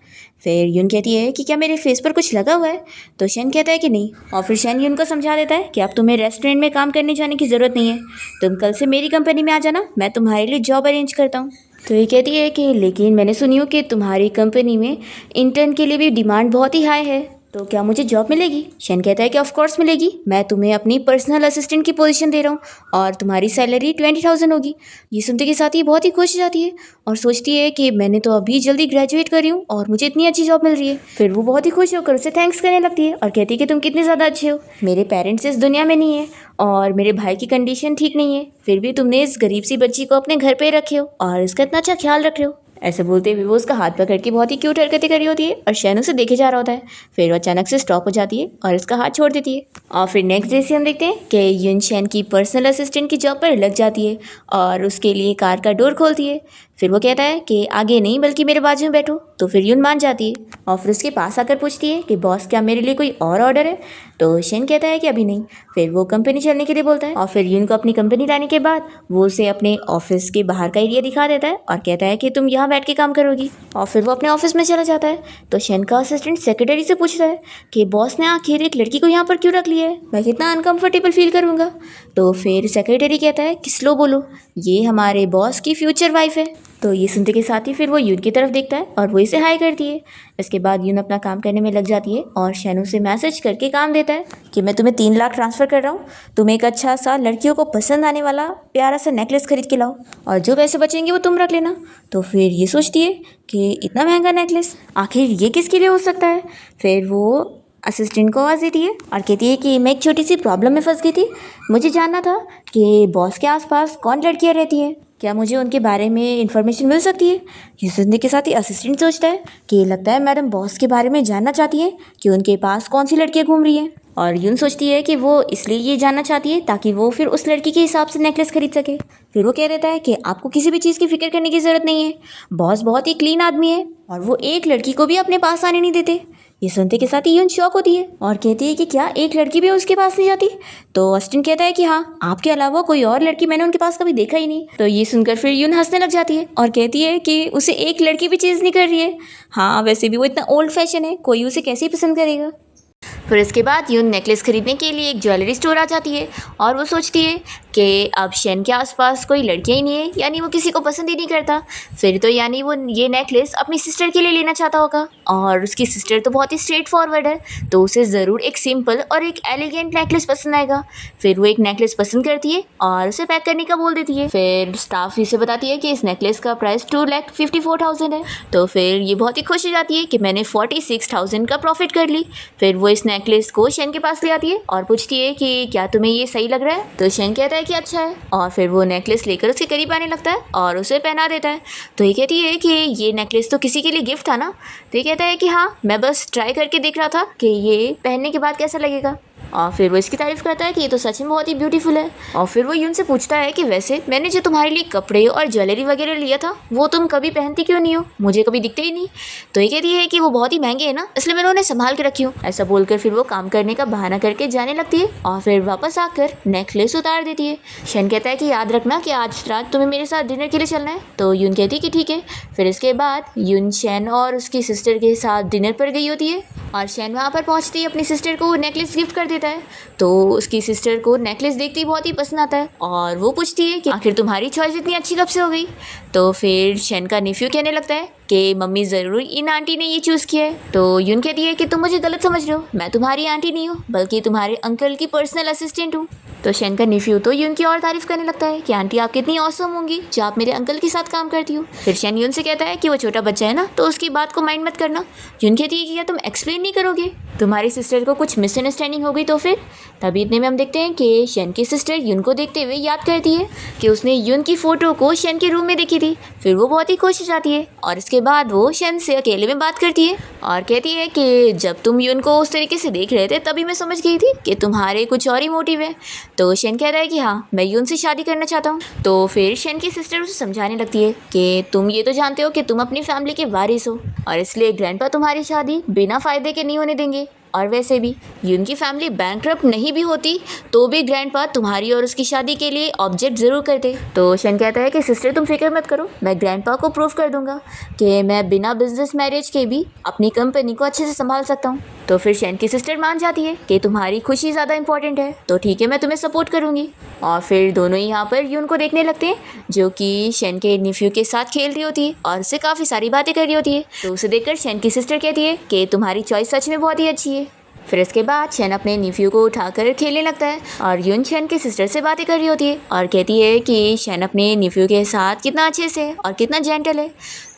फिर यून कहती है कि क्या मेरे फेस पर कुछ लगा हुआ है, तो शेन कहता है कि नहीं। और फिर शेन यून को समझा देता है कि अब तुम्हें रेस्टोरेंट में काम करने जाने की ज़रूरत नहीं है, तुम कल से मेरी कंपनी में आ जाना, मैं तुम्हारे लिए जॉब अरेंज करता हूँ। तो ये कहती है कि लेकिन मैंने सुनी हूँ कि तुम्हारी कंपनी में इंटर्न के लिए भी डिमांड बहुत ही हाई है, तो क्या मुझे जॉब मिलेगी। शेन कहता है कि ऑफ कोर्स मिलेगी, मैं तुम्हें अपनी पर्सनल असिस्टेंट की पोजीशन दे रहा हूँ और तुम्हारी सैलरी 20,000 होगी। ये सुनते के साथ ही बहुत ही खुश हो जाती है और सोचती है कि मैंने तो अभी जल्दी ग्रेजुएट करी हूँ और मुझे इतनी अच्छी जॉब मिल रही है। फिर वो बहुत ही खुश होकर उसे थैंक्स करने लगती है और कहती है कि तुम कितने ज़्यादा अच्छे हो, मेरे पेरेंट्स इस दुनिया में नहीं है और मेरे भाई की कंडीशन ठीक नहीं है, फिर भी तुमने इस गरीब सी बच्ची को अपने घर पे रखे हो और इसका इतना अच्छा ख्याल रख रहे हो। ऐसे बोलते हुए वो उसका हाथ पकड़ के बहुत ही क्यूट हरकतें कर रही होती है और शेन उसे देखे जा रहा होता है। फिर वो अचानक से स्टॉप हो जाती है और उसका हाथ छोड़ देती है। और फिर नेक्स्ट डे से हम देखते हैं कि यून शेन की पर्सनल असिस्टेंट की जॉब पर लग जाती है और उसके लिए कार का डोर खोलती है। फिर वो कहता है कि आगे नहीं बल्कि मेरे बाजू में बैठो। तो फिर यून मान जाती है और फिर उसके पास आकर पूछती है कि बॉस क्या मेरे लिए कोई और ऑर्डर है। तो शेन कहता है कि अभी नहीं। फिर वो कंपनी चलने के लिए बोलता है और फिर यून को अपनी कंपनी लाने के बाद वो उसे अपने ऑफिस के बाहर का एरिया दिखा देता है और कहता है कि तुम यहाँ बैठ के काम करोगी। और फिर वो अपने ऑफिस में चला जाता है। तो शेन का असिस्टेंट सेक्रेटरी से पूछता है कि बॉस ने आखिर एक लड़की को यहाँ पर क्यों रख लिया है, मैं कितना अनकंफर्टेबल फील करूँगा। तो फिर सेक्रेटरी कहता है कि स्लो बोलो, ये हमारे बॉस की फ्यूचर वाइफ है। तो ये सुनते के साथ ही फिर वो यून की तरफ देखता है और वो इसे हाई करती है। इसके बाद यून अपना काम करने में लग जाती है और शेन उसे मैसेज करके काम देता है कि मैं तुम्हें 3 लाख ट्रांसफ़र कर रहा हूँ, तुम एक अच्छा सा लड़कियों को पसंद आने वाला प्यारा सा नेकलेस खरीद के लाओ और जो पैसे बचेंगे वो तुम रख लेना। तो फिर ये सोचती है कि इतना महंगा नेकलेस आखिर ये किसके लिए हो सकता है। फिर वो असिस्टेंट को आवाज़ देती है और कहती है कि मैं एक छोटी सी प्रॉब्लम में फंस गई थी, मुझे जानना था कि बॉस के आसपास कौन लड़कियां रहती हैं, क्या मुझे उनके बारे में इन्फॉर्मेशन मिल सकती है। ये सुनने के साथ ही असिस्टेंट सोचता है कि लगता है मैडम बॉस के बारे में जानना चाहती है कि उनके पास कौन सी लड़कियां घूम रही हैं। और यून सोचती है कि वो इसलिए ये जानना चाहती है ताकि वो फिर उस लड़की के हिसाब से नेकलेस खरीद सके। फिर वो कह देता है कि आपको किसी भी चीज़ की फिक्र करने की ज़रूरत नहीं है, बॉस बहुत ही क्लीन आदमी है और वो एक लड़की को भी अपने पास आने नहीं देते। ये सुनते के साथ ही यून शॉक होती है और कहती है कि क्या एक लड़की भी उसके पास नहीं जाती। तो अस्टिन कहता है कि हाँ, आपके अलावा कोई और लड़की मैंने उनके पास कभी देखा ही नहीं। तो ये सुनकर फिर यून हंसने लग जाती है और कहती है कि उसे एक लड़की भी चीज़ नहीं कर रही है। हाँ, वैसे भी वो इतना ओल्ड फैशन है, कोई उसे कैसे ही पसंद करेगा। फिर इसके बाद यून नेकलेस खरीदने के लिए एक ज्वेलरी स्टोर आ जाती है और वो सोचती है कि अब शेन के आसपास कोई लड़कियाँ ही नहीं है, यानी वो किसी को पसंद ही नहीं करता। फिर तो यानी वो ये नेकलेस अपनी सिस्टर के लिए लेना चाहता होगा और उसकी सिस्टर तो बहुत ही स्ट्रेट फॉरवर्ड है, तो उसे ज़रूर एक सिंपल और एक एलिगेंट नेकलेस पसंद आएगा। फिर वो एक नेकलेस पसंद करती है और उसे पैक करने का बोल देती है। फिर स्टाफ इसे बताती है कि इस नेकलेस का प्राइस 2,54,000 है। तो फिर ये बहुत ही खुश हो जाती है कि मैंने 46,000 का प्रॉफिट कर ली। फिर वो इस नेकलेस को शेन के पास ले आती है और पूछती है कि क्या तुम्हें ये सही लग रहा है। तो शेन कहता है कि अच्छा है और फिर वो नेकलेस लेकर उसके करीब आने लगता है और उसे पहना देता है। तो ये कहती है कि ये नेकलेस तो किसी के लिए गिफ्ट था ना। तो ये कहता है कि हाँ, मैं बस ट्राई करके देख रहा था कि ये पहनने के बाद कैसा लगेगा। और फिर वो इसकी तारीफ़ करता है कि ये तो सच में बहुत ही ब्यूटीफुल है। और फिर वो यून से पूछता है कि वैसे मैंने जो तुम्हारे लिए कपड़े और ज्वेलरी वगैरह लिया था वो तुम कभी पहनती क्यों नहीं हो, मुझे कभी दिखते ही नहीं। तो ये कहती है कि वो बहुत ही महंगे हैं ना, इसलिए मैंने उन्हें संभाल के रखी हूँ। ऐसा बोलकर फिर वो काम करने का बहाना करके जाने लगती है और फिर वापस आकर नेकलेस उतार देती है। शेन कहता है कि याद रखना कि आज रात तुम्हें मेरे साथ डिनर के लिए चलना है। तो यून कहती है कि ठीक है। फिर इसके बाद यून शेन और उसकी सिस्टर के साथ डिनर पर गई होती है और शेन वहाँ पर पहुँचती है अपनी सिस्टर को नेकलेस गिफ्ट कर देता है। तो उसकी सिस्टर को नेकलेस देखते ही बहुत ही पसंद आता है और वो पूछती है कि आखिर तुम्हारी चॉइस इतनी अच्छी कब से हो गई। तो फिर शेन का नेफ्यू कहने लगता है कि मम्मी ज़रूर इन आंटी ने ये चूज़ किया है। तो यून कहती है कि तुम मुझे गलत समझ रहे हो, मैं तुम्हारी आंटी नहीं हूँ बल्कि तुम्हारे अंकल की पर्सनल असिस्टेंट हूँ। तो शेन का नेफ्यू तो यून की और तारीफ़ करने लगता है कि आंटी आप कितनी ऑसम होंगी जो आप मेरे अंकल के साथ काम करती हो। फिर शेन यून से कहता है कि वो छोटा बच्चा है ना, तो उसकी बात को माइंड मत करना। यून कहती है कि क्या तुम एक्सप्लेन नहीं करोगे, तुम्हारी सिस्टर को कुछ मिसअंडरस्टैंडिंग हो गई। तो फिर तभी इतने में हम देखते हैं कि शेन की सिस्टर यून को देखते हुए याद करती है कि उसने यून की फ़ोटो को शेन के रूम में देखी थी। फिर वो बहुत ही खुश हो जाती है और इसके बाद वो शेन से अकेले में बात करती है और कहती है कि जब तुम यून को उस तरीके से देख रहे थे तभी मैं समझ गई थी कि तुम्हारे कुछ और ही मोटिव है। तो शेन कहता है कि हाँ, मैं यून से शादी करना चाहता हूँ। तो फिर शेन की सिस्टर उसे समझाने लगती है कि तुम ये तो जानते हो कि तुम अपनी फैमिली के वारिस हो और इसलिए ग्रैंडपा तुम्हारी शादी बिना फ़ायदे के नहीं होने देंगे। और वैसे भी यून की फैमिली बैंकरप्ट नहीं भी होती तो भी ग्रैंडपा तुम्हारी और उसकी शादी के लिए ऑब्जेक्ट ज़रूर करते। तो शेन कहता है कि सिस्टर तुम फिक्र मत करो, मैं ग्रैंडपा को प्रूव कर दूंगा कि मैं बिना बिजनेस मैरिज के भी अपनी कंपनी को अच्छे से संभाल सकता हूँ। तो फिर शेन की सिस्टर मान जाती है कि तुम्हारी खुशी ज़्यादा इंपॉर्टेंट है, तो ठीक है, मैं तुम्हें सपोर्ट करूँगी। और फिर दोनों ही यहाँ पर यून को देखने लगते हैं जो कि शेन के नेफ्यू के साथ खेल रही होती है और उससे काफ़ी सारी बातें कर रही होती है। तो उसे देखकर शेन की सिस्टर कहती है कि तुम्हारी चॉइस सच में बहुत ही अच्छी है। फिर इसके बाद शेन अपने नेफ्यू को उठाकर खेलने लगता है और यून शेन की सिस्टर से बातें कर रही होती है और कहती है कि शेन अपने नेफ्यू के साथ कितना अच्छे से और कितना जेंटल है।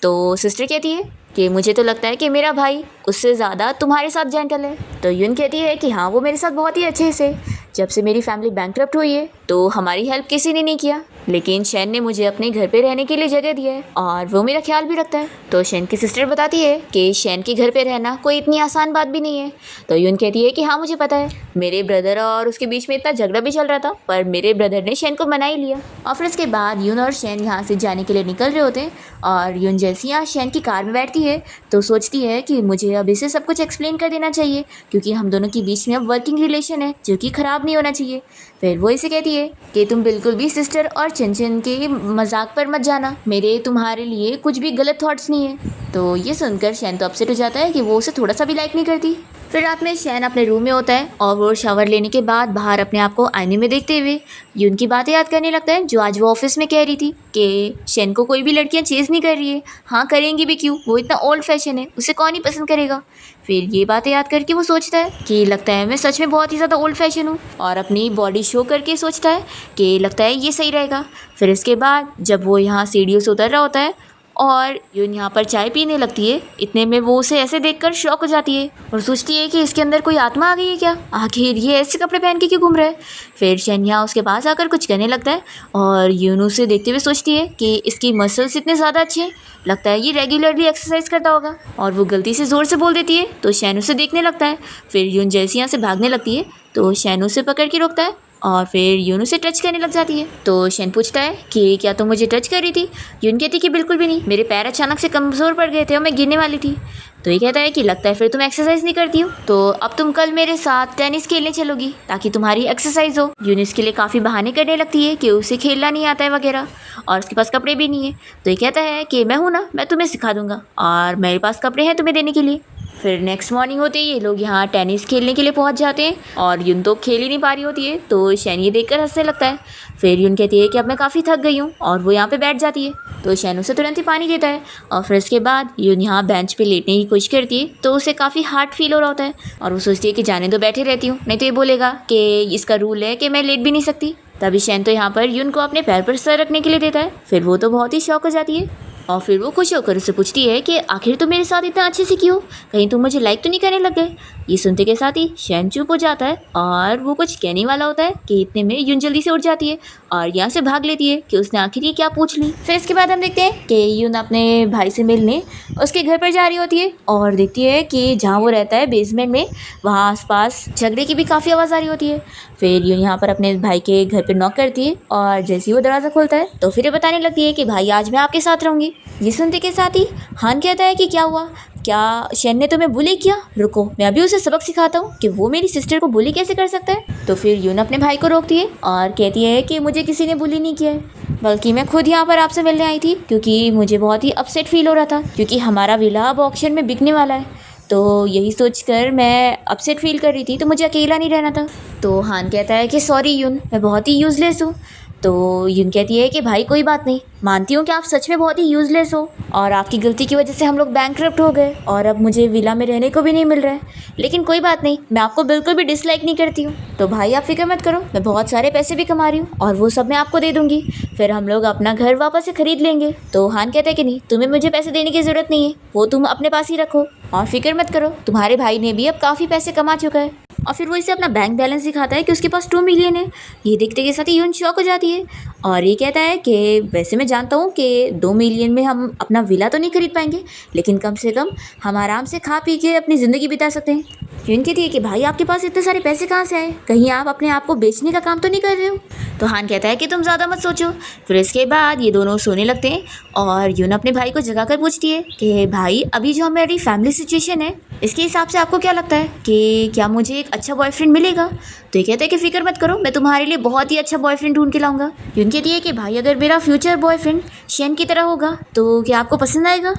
तो सिस्टर कहती है कि मुझे तो लगता है कि मेरा भाई उससे ज़्यादा तुम्हारे साथ जेंटल है। तो यून कहती है कि हाँ, वो मेरे साथ बहुत ही अच्छे से, जब से मेरी फैमिली बैंकरप्ट हुई है तो हमारी हेल्प किसी ने नहीं किया, लेकिन शेन ने मुझे अपने घर पे रहने के लिए जगह दी है और वो मेरा ख्याल भी रखता है। तो शेन की सिस्टर बताती है कि शेन के घर पे रहना कोई इतनी आसान बात भी नहीं है। तो यून कहती है कि हाँ मुझे पता है, मेरे ब्रदर और उसके बीच में इतना झगड़ा भी चल रहा था, पर मेरे ब्रदर ने शेन को मना ही लिया। और फिर इसके बाद यून और शेन यहाँ से जाने के लिए निकल रहे होते हैं और यून जैसे यहाँ शेन की कार में बैठती है तो सोचती है कि मुझे अब इसे सब कुछ एक्सप्लेन कर देना चाहिए, क्योंकि हम दोनों के बीच में अब वर्किंग रिलेशन है जो कि ख़राब नहीं होना चाहिए। फिर वो इसे कहती है कि तुम बिल्कुल भी सिस्टर और चिन के मजाक पर मत जाना, मेरे तुम्हारे लिए कुछ भी गलत थॉट्स नहीं है। तो ये सुनकर शेन तो अपसेट हो जाता है कि वो उसे थोड़ा सा भी लाइक नहीं करती। फिर रात में शेन अपने रूम में होता है और वो शावर लेने के बाद बाहर अपने आप को आईने में देखते हुए यून की बातें याद करने लगता है, जो आज वो ऑफिस में कह रही थी कि शेन को कोई भी लड़कियां चेज़ नहीं कर रही है, हाँ करेंगी भी क्यों, वो इतना ओल्ड फैशन है, उसे कौन ही पसंद करेगा। फिर ये बातें याद करके वो सोचता है कि लगता है मैं सच में बहुत ही ज़्यादा ओल्ड फैशन हूँ, और अपनी बॉडी शो करके सोचता है कि लगता है ये सही रहेगा। फिर इसके बाद जब वो यहाँ सीढ़ियों से उतर रहा होता है और यून यहाँ पर चाय पीने लगती है, इतने में वो उसे ऐसे देखकर शॉक हो जाती है और सोचती है कि इसके अंदर कोई आत्मा आ गई है क्या, आखिर ये ऐसे कपड़े पहन के क्यों घूम रहा है। फिर शेन यहाँ उसके पास आकर कुछ कहने लगता है और यून उसे देखते हुए सोचती है कि इसकी मसल्स इतने ज़्यादा अच्छे हैं, लगता है ये रेगुलरली एक्सरसाइज करता होगा, और वो गलती से ज़ोर से बोल देती है तो शेन उसे देखने लगता है। फिर यून जैसे यहाँ से भागने लगती है तो शेन उसे पकड़ के रोकता है और फिर यून उसे टच करने लग जाती है। तो शेन पूछता है कि क्या तुम मुझे टच कर रही थी। यून कहती कि बिल्कुल भी नहीं, मेरे पैर अचानक से कमज़ोर पड़ गए थे और मैं गिरने वाली थी। तो ये कहता है कि लगता है फिर तुम एक्सरसाइज नहीं करती हो, तो अब तुम कल मेरे साथ टेनिस खेलने चलोगी ताकि तुम्हारी एक्सरसाइज हो। यून इसके लिए काफ़ी बहाने करने लगती है कि उसे खेलना नहीं आता है वगैरह, और उसके पास कपड़े भी नहीं है। तो ये कहता है कि मैं हूँ ना, मैं तुम्हें सिखा दूंगा और मेरे पास कपड़े हैं तुम्हें देने के लिए। फिर नेक्स्ट मॉर्निंग होते ही ये लोग यहाँ टेनिस खेलने के लिए पहुँच जाते हैं और यून तो खेल ही नहीं पा रही होती है। तो शेन ये देखकर हंसने लगता है। फिर यून कहती है कि अब मैं काफ़ी थक गई हूँ और वो यहाँ पे बैठ जाती है। तो शेन उसे तुरंत ही पानी देता है और फिर इसके बाद यून यहाँ बेंच पे लेटने की कोशिश करती है तो उसे काफ़ी हार्ड फील हो रहा होता है और वो सोचती है कि जाने दो, बैठे रहती हूँ, नहीं तो ये बोलेगा कि इसका रूल है कि मैं लेट भी नहीं सकती। तभी शेन तो यहाँ पर यून को अपने पैर पर सर रखने के लिए देता है। फिर वो तो बहुत ही शौक हो जाती है और फिर वो खुश होकर उससे पूछती है कि आखिर तुम मेरे साथ इतना अच्छे से क्यों, कहीं तुम मुझे लाइक तो नहीं करने लग गए। ये सुनते के साथ ही शेन चुप हो जाता है और वो कुछ कहने वाला होता है कि इतने में यून जल्दी से उठ जाती है और यहाँ से भाग लेती है कि उसने आखिर ये क्या पूछ ली। फिर इसके बाद हम देखते हैं कि यून अपने भाई से मिलने उसके घर पर जा रही होती है और देखती है कि जहाँ वो रहता है बेसमेंट में, वहाँ आसपास झगड़े की भी काफ़ी आवाज़ आ रही होती है। फिर यून यहाँ पर अपने भाई के घर पर नॉक करती है और जैसे ही वो दरवाज़ा खोलता है तो फिर ये बताने लगती है कि भाई आज मैं आपके साथ रहूँगी। ये सुनते के साथ ही हान कहता है कि क्या हुआ, क्या शेन ने तुम्हें बुली किया, रुको मैं अभी उसे सबक सिखाता हूँ कि वो मेरी सिस्टर को बुली कैसे कर सकता है। तो फिर यून अपने भाई को रोकती है और कहती है कि मुझे किसी ने बुली नहीं किया है, बल्कि मैं खुद यहाँ पर आपसे मिलने आई थी क्योंकि मुझे बहुत ही अपसेट फील हो रहा था क्योंकि हमारा विला अब ऑक्शन में बिकने वाला है। तो यही सोचकर मैं अपसेट फील कर रही थी, तो मुझे अकेला नहीं रहना था। तो हान कहता है कि सॉरी यून, मैं बहुत ही यूज़लेस हूँ। तो यून कहती है कि भाई कोई बात नहीं, मानती हूँ कि आप सच में बहुत ही यूज़लेस हो और आपकी गलती की वजह से हम लोग बैंकरप्ट हो गए और अब मुझे विला में रहने को भी नहीं मिल रहा है, लेकिन कोई बात नहीं, मैं आपको बिल्कुल भी डिसलाइक नहीं करती हूँ। तो भाई आप फिक्र मत करो, मैं बहुत सारे पैसे भी कमा रही हूँ और वो सब मैं आपको दे दूँगी, फिर हम लोग अपना घर वापस से ख़रीद लेंगे। तो हान कहता है कि नहीं, तुम्हें मुझे पैसे देने की ज़रूरत नहीं है, वो तुम अपने पास ही रखो और फिक्र मत करो, तुम्हारे भाई ने भी अब काफ़ी पैसे कमा चुका है। और फिर वो इसे अपना बैंक बैलेंस दिखाता है कि उसके पास 2 मिलियन है। ये देखते के साथ ही यून शॉक हो जाती है और ये कहता है कि वैसे मैं जानता हूँ कि 2 मिलियन में हम अपना विला तो नहीं खरीद पाएंगे, लेकिन कम से कम हम आराम से खा पी के अपनी ज़िंदगी बिता सकते हैं। यून कहती है कि भाई आपके पास इतने सारे पैसे कहाँ से आए, कहीं आप अपने आप को बेचने का काम तो नहीं कर रहे हो। तो हान कहता है कि तुम ज़्यादा मत सोचो। फिर इसके बाद ये दोनों सोने लगते हैं और यून अपने भाई को जगाकर पूछती है कि भाई अभी जो हमारी फैमिली सिचुएशन है इसके हिसाब से आपको क्या लगता है कि क्या मुझे एक अच्छा बॉयफ्रेंड मिलेगा। तो ये कहता है कि फिक्र मत करो, मैं तुम्हारे लिए बहुत ही अच्छा बॉयफ्रेंड ढूंढ के लाऊंगा। यून कहती है कि भाई अगर मेरा फ्यूचर बॉयफ्रेंड शेन की तरह होगा तो क्या आपको पसंद आएगा।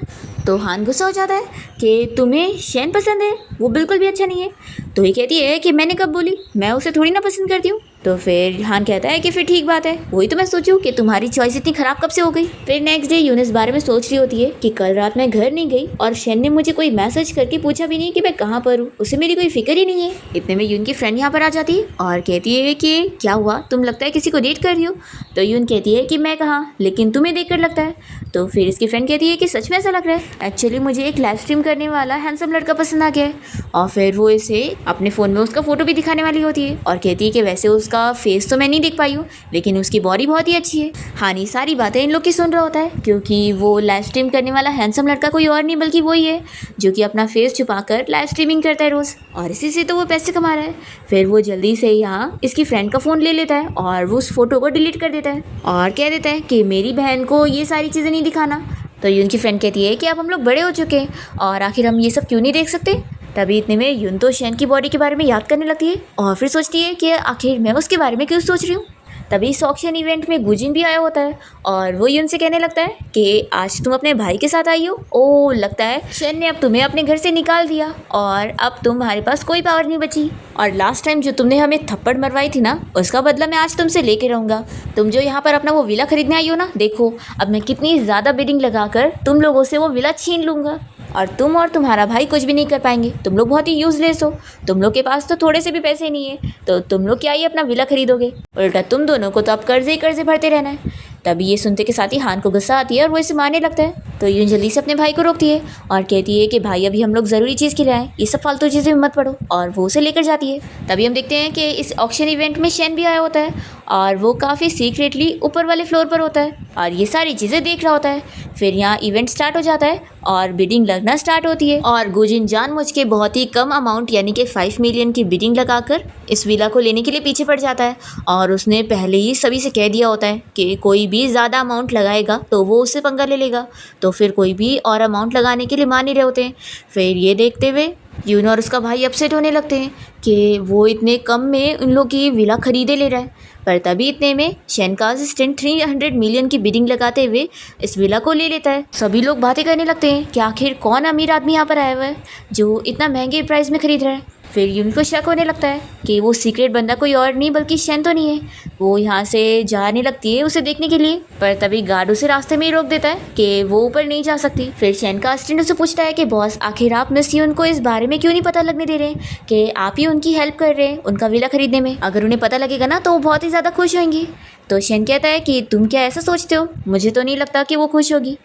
तो हान गुस्सा हो जाता है कि तुम्हें शेन पसंद है, वो बिल्कुल भी अच्छा नहीं है। तो ये कहती है कि मैंने कब बोली, मैं उसे थोड़ी ना पसंद करती हूँ। तो फिर हान कहता है कि फिर ठीक बात है, वही तो मैं सोचूं कि तुम्हारी चॉइस इतनी ख़राब कब से हो गई। फिर नेक्स्ट डे यून इस बारे में सोच रही होती है कि कल रात मैं घर नहीं गई और शेन ने मुझे कोई मैसेज करके पूछा भी नहीं कि मैं कहाँ पर हूँ, उसे मेरी कोई फिक्र ही नहीं है। इतने में यून की फ्रेंड यहाँ पर आ जाती है और कहती है कि क्या हुआ, तुम लगता है किसी को डेट कर रही हो। तो यून कहती है कि मैं कहाँ, लेकिन तुम्हें देख कर लगता है। तो फिर इसकी फ्रेंड कहती है कि सच में ऐसा लग रहा है, एक्चुअली मुझे एक लाइव स्ट्रीम करने वाला हैंडसम लड़का पसंद आ गया है। और फिर वो इसे अपने फ़ोन में उसका फ़ोटो भी दिखाने वाली होती है और कहती है कि वैसे उस उसका फेस तो मैं नहीं देख पाई हूँ, लेकिन उसकी बॉडी बहुत ही अच्छी है। हानी सारी बातें इन लोग की सुन रहा होता है, क्योंकि वो लाइव स्ट्रीम करने वाला हैंडसम लड़का कोई और नहीं बल्कि वही है, जो कि अपना फेस छुपाकर लाइव स्ट्रीमिंग करता है रोज़, और इसी से तो वो पैसे कमा रहा है। फिर वो जल्दी से यहाँ इसकी फ्रेंड का फ़ोन ले लेता है और वो उस फोटो को डिलीट कर देता है और कह देता है कि मेरी बहन को ये सारी चीज़ें नहीं दिखाना। तो यून की फ्रेंड कहती है कि अब हम लोग बड़े हो चुके हैं और आखिर हम ये सब क्यों नहीं देख सकते। तभी इतने में यून तो शेन की बॉडी के बारे में याद करने लगती है और फिर सोचती है कि आखिर मैं उसके बारे में क्यों सोच रही हूँ। तभी इस ऑक्शन इवेंट में गुजिन भी आया होता है और वो यून से कहने लगता है कि आज तुम अपने भाई के साथ आई हो। ओ, लगता है शेन ने अब तुम्हें अपने घर से निकाल दिया और अब तुम्हारे पास कोई पावर नहीं बची, और लास्ट टाइम जो तुमने हमें थप्पड़ मरवाई थी ना, उसका बदला मैं आज तुमसे लेके रहूँगा। तुम जो यहाँ पर अपना वो विला खरीदने आई हो ना, देखो अब मैं कितनी ज़्यादा बिडिंग लगाकर तुम लोगों से वो विला छीन लूँगा और तुम और तुम्हारा भाई कुछ भी नहीं कर पाएंगे। तुम लोग बहुत ही यूजलेस हो, तुम लोग के पास तो थोड़े से भी पैसे नहीं है, तो तुम लोग क्या ही अपना विला खरीदोगे, उल्टा तुम दोनों को तो अब कर्जे ही कर्जे भरते रहना है। तभी ये सुनते के साथ ही हान को गुस्सा आती है और वो इसे मारने लगता है। तो यून जल्दी से अपने भाई को रोकती है और कहती है कि भाई अभी हम लोग ज़रूरी चीज़ के लिए आए, ये सब फालतू चीज़ें मत पढ़ो, और वो उसे लेकर जाती है। तभी हम देखते हैं कि इस ऑक्शन इवेंट में शेन भी आया होता है और वो काफ़ी सीक्रेटली ऊपर वाले फ्लोर पर होता है और ये सारी चीज़ें देख रहा होता है। फिर यहाँ इवेंट स्टार्ट हो जाता है और बिडिंग लगना स्टार्ट होती है और गुजिन जानबूझ के बहुत ही कम अमाउंट यानी कि 5 मिलियन की बिडिंग लगाकर इस विला को लेने के लिए पीछे पड़ जाता है और उसने पहले ही सभी से कह दिया होता है कि कोई भी ज़्यादा अमाउंट लगाएगा तो वो उससे पंगा ले लेगा, तो फिर कोई भी और अमाउंट लगाने के लिए मान नहीं रहे होते हैं। फिर ये देखते हुए यून और उसका भाई अपसेट होने लगते हैं कि वो इतने कम में उन लोग की विला खरीदे ले रहा है। पर तभी इतने में शेन का असिस्टेंट 300 मिलियन की बिडिंग लगाते हुए इस विला को ले लेता है। सभी लोग बातें करने लगते हैं कि आखिर कौन अमीर आदमी यहाँ पर आया हुआ है जो इतना महंगे प्राइस में खरीद रहा है। फिर यून को शक होने लगता है कि वो सीक्रेट बंदा कोई और नहीं बल्कि शेन तो नहीं है। वो यहाँ से जाने लगती है उसे देखने के लिए, पर तभी गार्ड उसे रास्ते में ही रोक देता है कि वो ऊपर नहीं जा सकती। फिर शेन का असिस्टेंट उसे पूछता है कि बॉस आखिर आप मिस यून को इस बारे में क्यों नहीं पता लगने दे रहे कि आप ही उनकी हेल्प कर रहे हैं उनका विला खरीदने में। अगर उन्हें पता लगेगा ना तो वो बहुत ही ज़्यादा खुश होंगी। तो शेन कहता है कि तुम क्या ऐसा सोचते हो, मुझे तो नहीं लगता कि वो खुश होगी।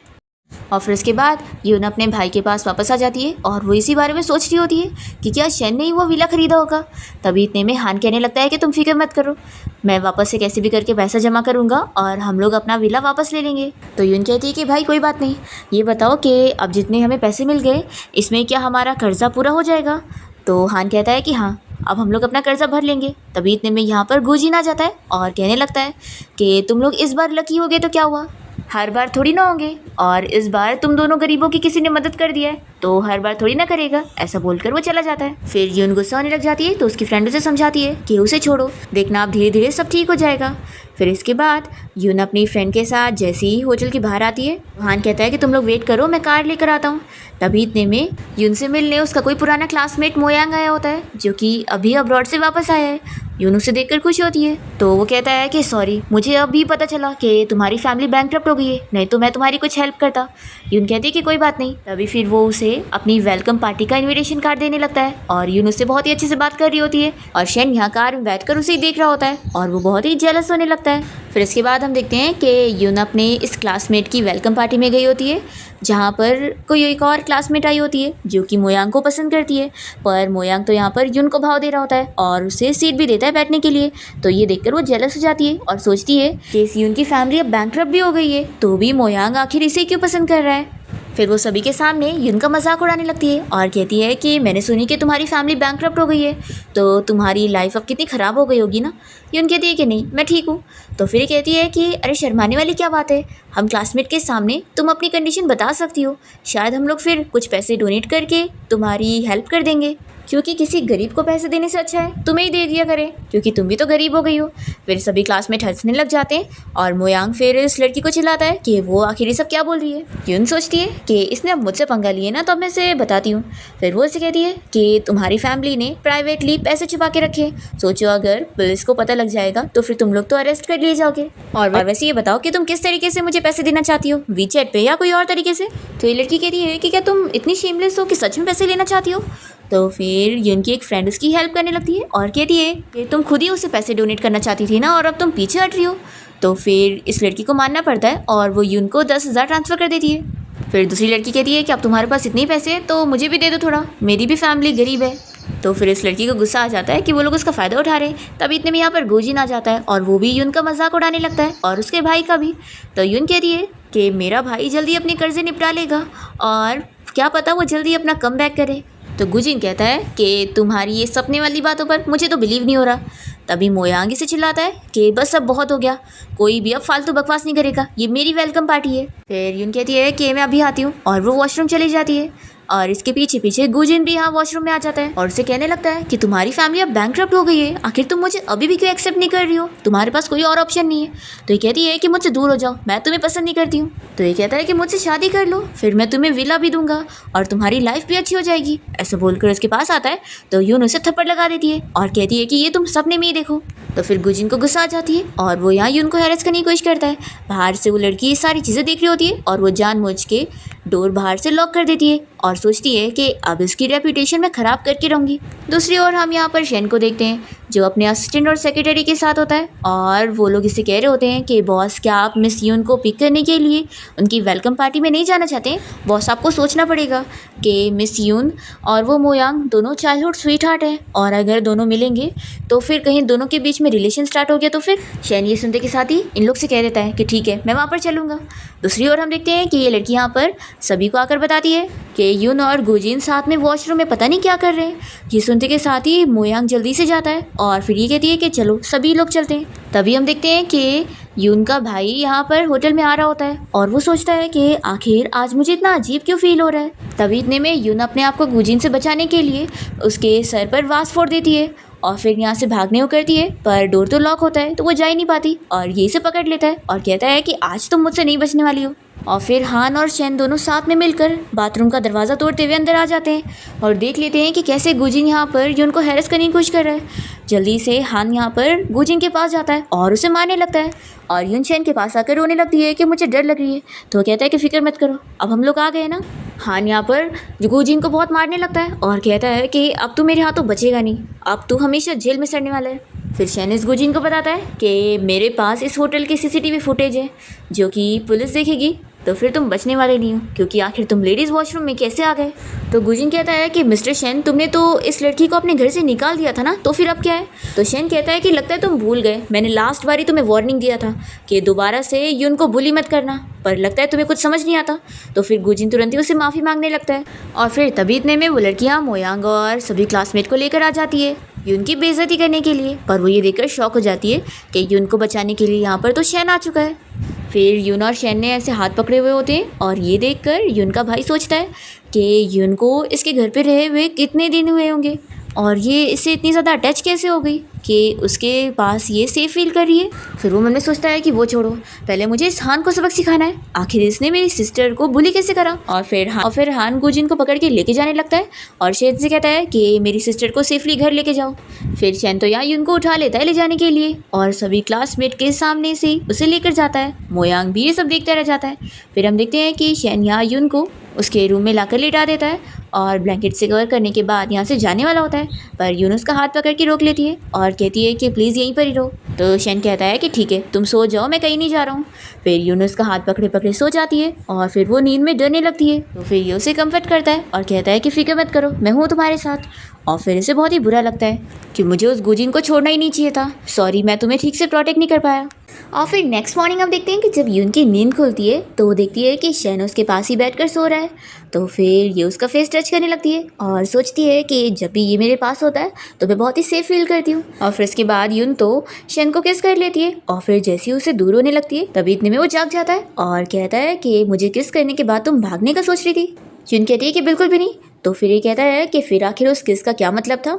और फिर उसके बाद यून अपने भाई के पास वापस आ जाती है और वो इसी बारे में सोच रही होती है कि क्या शेन ने ही वो विला खरीदा होगा। तभी इतने में हान कहने लगता है कि तुम फिक्र मत करो, मैं वापस से कैसे भी करके पैसा जमा करूँगा और हम लोग अपना विला वापस ले लेंगे। तो यून कहती है कि भाई कोई बात नहीं, ये बताओ कि अब जितने हमें पैसे मिल गए इसमें क्या हमारा कर्जा पूरा हो जाएगा। तो हान कहता है कि हाँ, अब हम लोग अपना कर्जा भर लेंगे। तभी इतने में यहाँ पर गुजिन आ जाता है और कहने लगता है कि तुम लोग इस बार लकी हो गए तो क्या हुआ, हर बार थोड़ी ना होंगे, और इस बार तुम दोनों गरीबों की किसी ने मदद कर दिया है तो हर बार थोड़ी ना करेगा। ऐसा बोलकर वो चला जाता है। फिर यून गुस्सा होने लग जाती है तो उसकी फ्रेंड उसे समझाती है कि उसे छोड़ो, देखना अब धीरे धीरे सब ठीक हो जाएगा। फिर इसके बाद यून अपनी फ्रेंड के साथ जैसे ही होटल के बाहर आती है, हान कहता है कि तुम लोग वेट करो, मैं कार लेकर आता हूँ। तभी इतने में यून से मिलने उसका कोई पुराना क्लासमेट मोयांग आया होता है जो कि अभी अब्रॉड से वापस आया है। यून उसे देखकर खुश होती है तो वो कहता है कि सॉरी, मुझे अभी पता चला कि तुम्हारी फैमिली बैंकरप्ट हो गई है, नहीं तो मैं तुम्हारी कुछ हेल्प करता। यून कहती है कि कोई बात नहीं। तभी फिर वो उसे अपनी वेलकम पार्टी का इनविटेशन कार्ड देने लगता है और यून उससे बहुत ही अच्छे से बात कर रही होती है और शेन यहाँ कार में बैठकर उसे देख रहा होता है और वो बहुत ही जेलस होने लगता है। फिर इसके बाद हम देखते हैं कि यून अपने इस क्लासमेट की वेलकम पार्टी में गई होती है जहाँ पर कोई एक और क्लासमेट आई होती है जो कि मोयांग को पसंद करती है, पर मोयांग तो यहाँ पर यून को भाव दे रहा होता है और उसे सीट भी देता है बैठने के लिए। तो ये देखकर वो जेलस हो जाती है और सोचती है कि इस यून की फैमिली अब बैंकरप्ट भी हो गई है तो भी मोयांग आखिर इसे क्यों पसंद कर रहा है। फिर वो सभी के सामने यून का मजाक उड़ाने लगती है और कहती है कि मैंने सुनी कि तुम्हारी फैमिली बैंकरप्ट हो गई है तो तुम्हारी लाइफ अब कितनी ख़राब हो गई होगी ना। यून कहती है कि नहीं, मैं ठीक हूँ। तो फिर कहती है कि अरे शर्माने वाली क्या बात है, हम क्लासमेट के सामने तुम अपनी कंडीशन बता सकती हो, शायद हम लोग फिर कुछ पैसे डोनेट करके तुम्हारी हेल्प कर देंगे, क्योंकि किसी गरीब को पैसे देने से अच्छा है तुम्हें ही दे दिया करें क्योंकि तुम भी तो गरीब हो गई हो। फिर सभी क्लासमेट हंसने लग जाते हैं और मोयांग फिर इस लड़की को चिल्लाता है कि वो आखिर ये सब क्या बोल रही है। यून सोचती है कि इसने अब मुझसे पंगा लिए ना तो अब मैं इसे बताती हूँ। फिर वो इसे कहती है कि तुम्हारी फैमिली ने प्राइवेटली पैसे छुपा के रखे, सोचो अगर पुलिस को पता लग जाएगा तो फिर तुम लोग तो अरेस्ट कर लिए जाओगे। और वैसे ये बताओ कि तुम किस तरीके से मुझे पैसे देना चाहती हो, वीचैट पे या कोई और तरीके से। तो ये लड़की कहती है कि क्या तुम इतनी शेमलेस हो कि सच में पैसे लेना चाहती हो। तो फिर यून की एक फ्रेंड उसकी हेल्प करने लगती है और कहती है कि तुम खुद ही उसे पैसे डोनेट करना चाहती थी ना और अब तुम पीछे हट रही हो। तो फिर इस लड़की को मानना पड़ता है और वो यून को 10,000 ट्रांसफ़र कर देती है। फिर दूसरी लड़की कहती है कि अब तुम्हारे पास इतने पैसे हैं तो मुझे भी दे दो थोड़ा, मेरी भी फैमिली गरीब है। तो फिर इस लड़की को गुस्सा आ जाता है कि वो लोग उसका फ़ायदा उठा रहे हैं। तभी इतने में यहाँ पर गुजिन आ जाता है और वो भी यून का मजाक उड़ाने लगता है और उसके भाई का भी। तो यून कहती है कि मेरा भाई जल्दी अपने कर्जे निपटा लेगा और क्या पता वो जल्दी अपना कमबैक करे। तो गुजिन कहता है कि तुम्हारी ये सपने वाली बातों पर मुझे तो बिलीव नहीं हो रहा। तभी मोयांगी से चिल्लाता है कि बस अब बहुत हो गया, कोई भी अब फालतू बकवास नहीं करेगा, ये मेरी वेलकम पार्टी है। फिर यून कहती है कि मैं अभी आती हूँ और वो वॉशरूम चली जाती है और इसके पीछे पीछे गुजिन भी यहाँ वॉशरूम में आ जाता है और उसे कहने लगता है कि तुम्हारी फैमिली अब बैंकरप्ट हो गई है, आखिर तुम मुझे अभी भी क्यों एक्सेप्ट नहीं कर रही हो, तुम्हारे पास कोई और ऑप्शन नहीं है। तो ये कहती है कि मुझसे दूर हो जाओ, मैं तुम्हें पसंद नहीं करती हूँ। तो ये कहता है कि मुझसे शादी कर लो, फिर मैं तुम्हें विला भी दूंगा और तुम्हारी लाइफ भी अच्छी हो जाएगी। ऐसा बोलकर उसके पास आता है तो यून उसे थप्पड़ लगा देती है और कहती है कि ये तुम सपने में ही देखो। तो फिर गुजिन को गुस्सा आ जाती है और वो यहाँ यून को हैरेस करने की कोशिश करता है। बाहर से वो लड़की ये सारी चीज़ें देख रही होती है और वो जानबूझ के डोर बाहर से लॉक कर देती है और सोचती है कि अब इसकी रेपुटेशन मैं ख़राब करके रहूँगी। दूसरी ओर हम यहाँ पर शेन को देखते हैं जो अपने असिस्टेंट और सेक्रेटरी के साथ होता है और वो लोग इसे कह रहे होते हैं कि बॉस क्या आप मिस यून को पिक करने के लिए उनकी वेलकम पार्टी में नहीं जाना चाहते? बॉस आपको सोचना पड़ेगा कि मिस यून और वो मोयांग दोनों चाइल्डहुड स्वीट हार्ट है और अगर दोनों मिलेंगे तो फिर कहीं दोनों के बीच में रिलेशन स्टार्ट हो गया तो फिर शेन ये सुनते के साथ ही इन लोग से कह देता है कि ठीक है मैं वहाँ पर चलूँगा। दूसरी ओर हम देखते हैं कि ये लड़की यहाँ पर सभी को आकर बताती है कि यून और गुजिन साथ में वॉशरूम में पता नहीं क्या कर रहे हैं। ये सुनते के साथ ही मोयांग जल्दी से जाता है और फिर ये कहती है कि चलो सभी लोग चलते हैं। तभी हम देखते हैं कि यून का भाई यहाँ पर होटल में आ रहा होता है और वो सोचता है कि आखिर आज मुझे इतना अजीब क्यों फील हो रहा है। तभी इतने में यून अपने आप को गुजिन से बचाने के लिए उसके सर पर वास फोड़ देती है और फिर यहाँ से भागने को करती है पर डोर तो लॉक होता है तो वो जा ही नहीं पाती और ये से पकड़ लेता है और कहता है कि आज तुम मुझसे नहीं बचने वाली हो। और फिर हान और शेन दोनों साथ में मिलकर बाथरूम का दरवाज़ा तोड़ते हुए अंदर आ जाते हैं और देख लेते हैं कि कैसे गुजिन यहाँ पर यून को हैरेस करने की कोशिश कर रहा है। जल्दी से हान यहाँ पर गुजिन के पास जाता है और उसे मारने लगता है और यून शेन के पास आकर रोने लगती है कि मुझे डर लग रही है। तो वो कहता है कि फिक्र मत करो, अब हम लोग आ गए ना। हान यहाँ पर गुजिन को बहुत मारने लगता है और कहता है कि अब तू मेरे हाथों बचेगा नहीं, अब तू हमेशा जेल में सड़ने वाला है। फिर शेन इस गुजिन को बताता है कि मेरे पास इस होटल की सीसीटीवी फुटेज है जो कि पुलिस देखेगी तो फिर तुम बचने वाले नहीं हो क्योंकि आखिर तुम लेडीज़ वॉशरूम में कैसे आ गए। तो गुजिन कहता है कि मिस्टर शेन तुमने तो इस लड़की को अपने घर से निकाल दिया था ना, तो फिर अब क्या है। तो शेन कहता है कि लगता है तुम भूल गए, मैंने लास्ट बारी तुम्हें वार्निंग दिया था कि दोबारा से यून को बुली मत करना, पर लगता है तुम्हें कुछ समझ नहीं आता। तो फिर गुजिन तुरंत ही उसे माफ़ी मांगने लगता है और फिर तभी इतने में वो लड़कियाँ मोयांग और सभी क्लासमेट को लेकर आ जाती है यून की बेइज्जती करने के लिए। पर वो ये देखकर शॉक हो जाती है कि यून को बचाने के लिए यहाँ पर तो शेन आ चुका है। फिर यून और शेन ने ऐसे हाथ पकड़े हुए होते हैं और ये देखकर यून का भाई सोचता है कि यून को इसके घर पे रहे हुए कितने दिन हुए होंगे और ये इससे इतनी ज़्यादा अटैच कैसे हो गई कि उसके पास ये सेफ फील कर रही है। फिर वो मन में सोचता है कि वो छोड़ो, पहले मुझे इस हान को सबक सिखाना है, आखिर इसने मेरी सिस्टर को बुली कैसे करा। और फिर हान गुजिन को पकड़ के लेके जाने लगता है और शेन से कहता है कि मेरी सिस्टर को सेफली घर लेके जाओ। फिर शेन तो यहाँ यून को उठा लेता है ले जाने के लिए और सभी क्लासमेट के सामने से उसे लेकर जाता है। मोयांग भी ये सब देखता रह जाता है। फिर हम देखते हैं कि शेन यहाँ यून को उसके रूम में लाकर लेटा देता है और ब्लैंकेट से कवर करने के बाद यहाँ से जाने वाला होता है पर यून उसका हाथ पकड़ के रोक लेती है और कहती है कि प्लीज़ यहीं पर ही रहो। तो शेन कहता है कि ठीक है तुम सो जाओ, मैं कहीं नहीं जा रहा हूँ। फिर यून उसका हाथ पकड़े पकड़े सो जाती है और फिर वो नींद में डरने लगती है। तो फिर ये उसे कम्फर्ट करता है और कहता है कि फिक्र मत करो, मैं हूँ तुम्हारे साथ। और फिर इसे बहुत ही बुरा लगता है कि मुझे उस गुजिन को छोड़ना ही नहीं चाहिए था, सॉरी मैं तुम्हें ठीक से प्रोटेक्ट नहीं कर पाया। और फिर नेक्स्ट मॉर्निंग हम देखते हैं कि जब यून की नींद खुलती है तो वो देखती है कि शेन उसके पास ही बैठकर सो रहा है। तो फिर ये उसका फेस टच करने लगती है और सोचती है कि जब भी ये मेरे पास होता है तो मैं बहुत ही सेफ फील करती हूँ। और फिर इसके बाद यून तो शेन को किस कर लेती है और फिर जैसे ही उसे दूर होने लगती है तभी इतने में वो जाग जाता है और कहता है कि मुझे किस करने के बाद तुम भागने का सोच रही थी। यून कहती है कि बिल्कुल भी नहीं। तो फिर ये कहता है कि फिर आखिर उस किस का क्या मतलब था।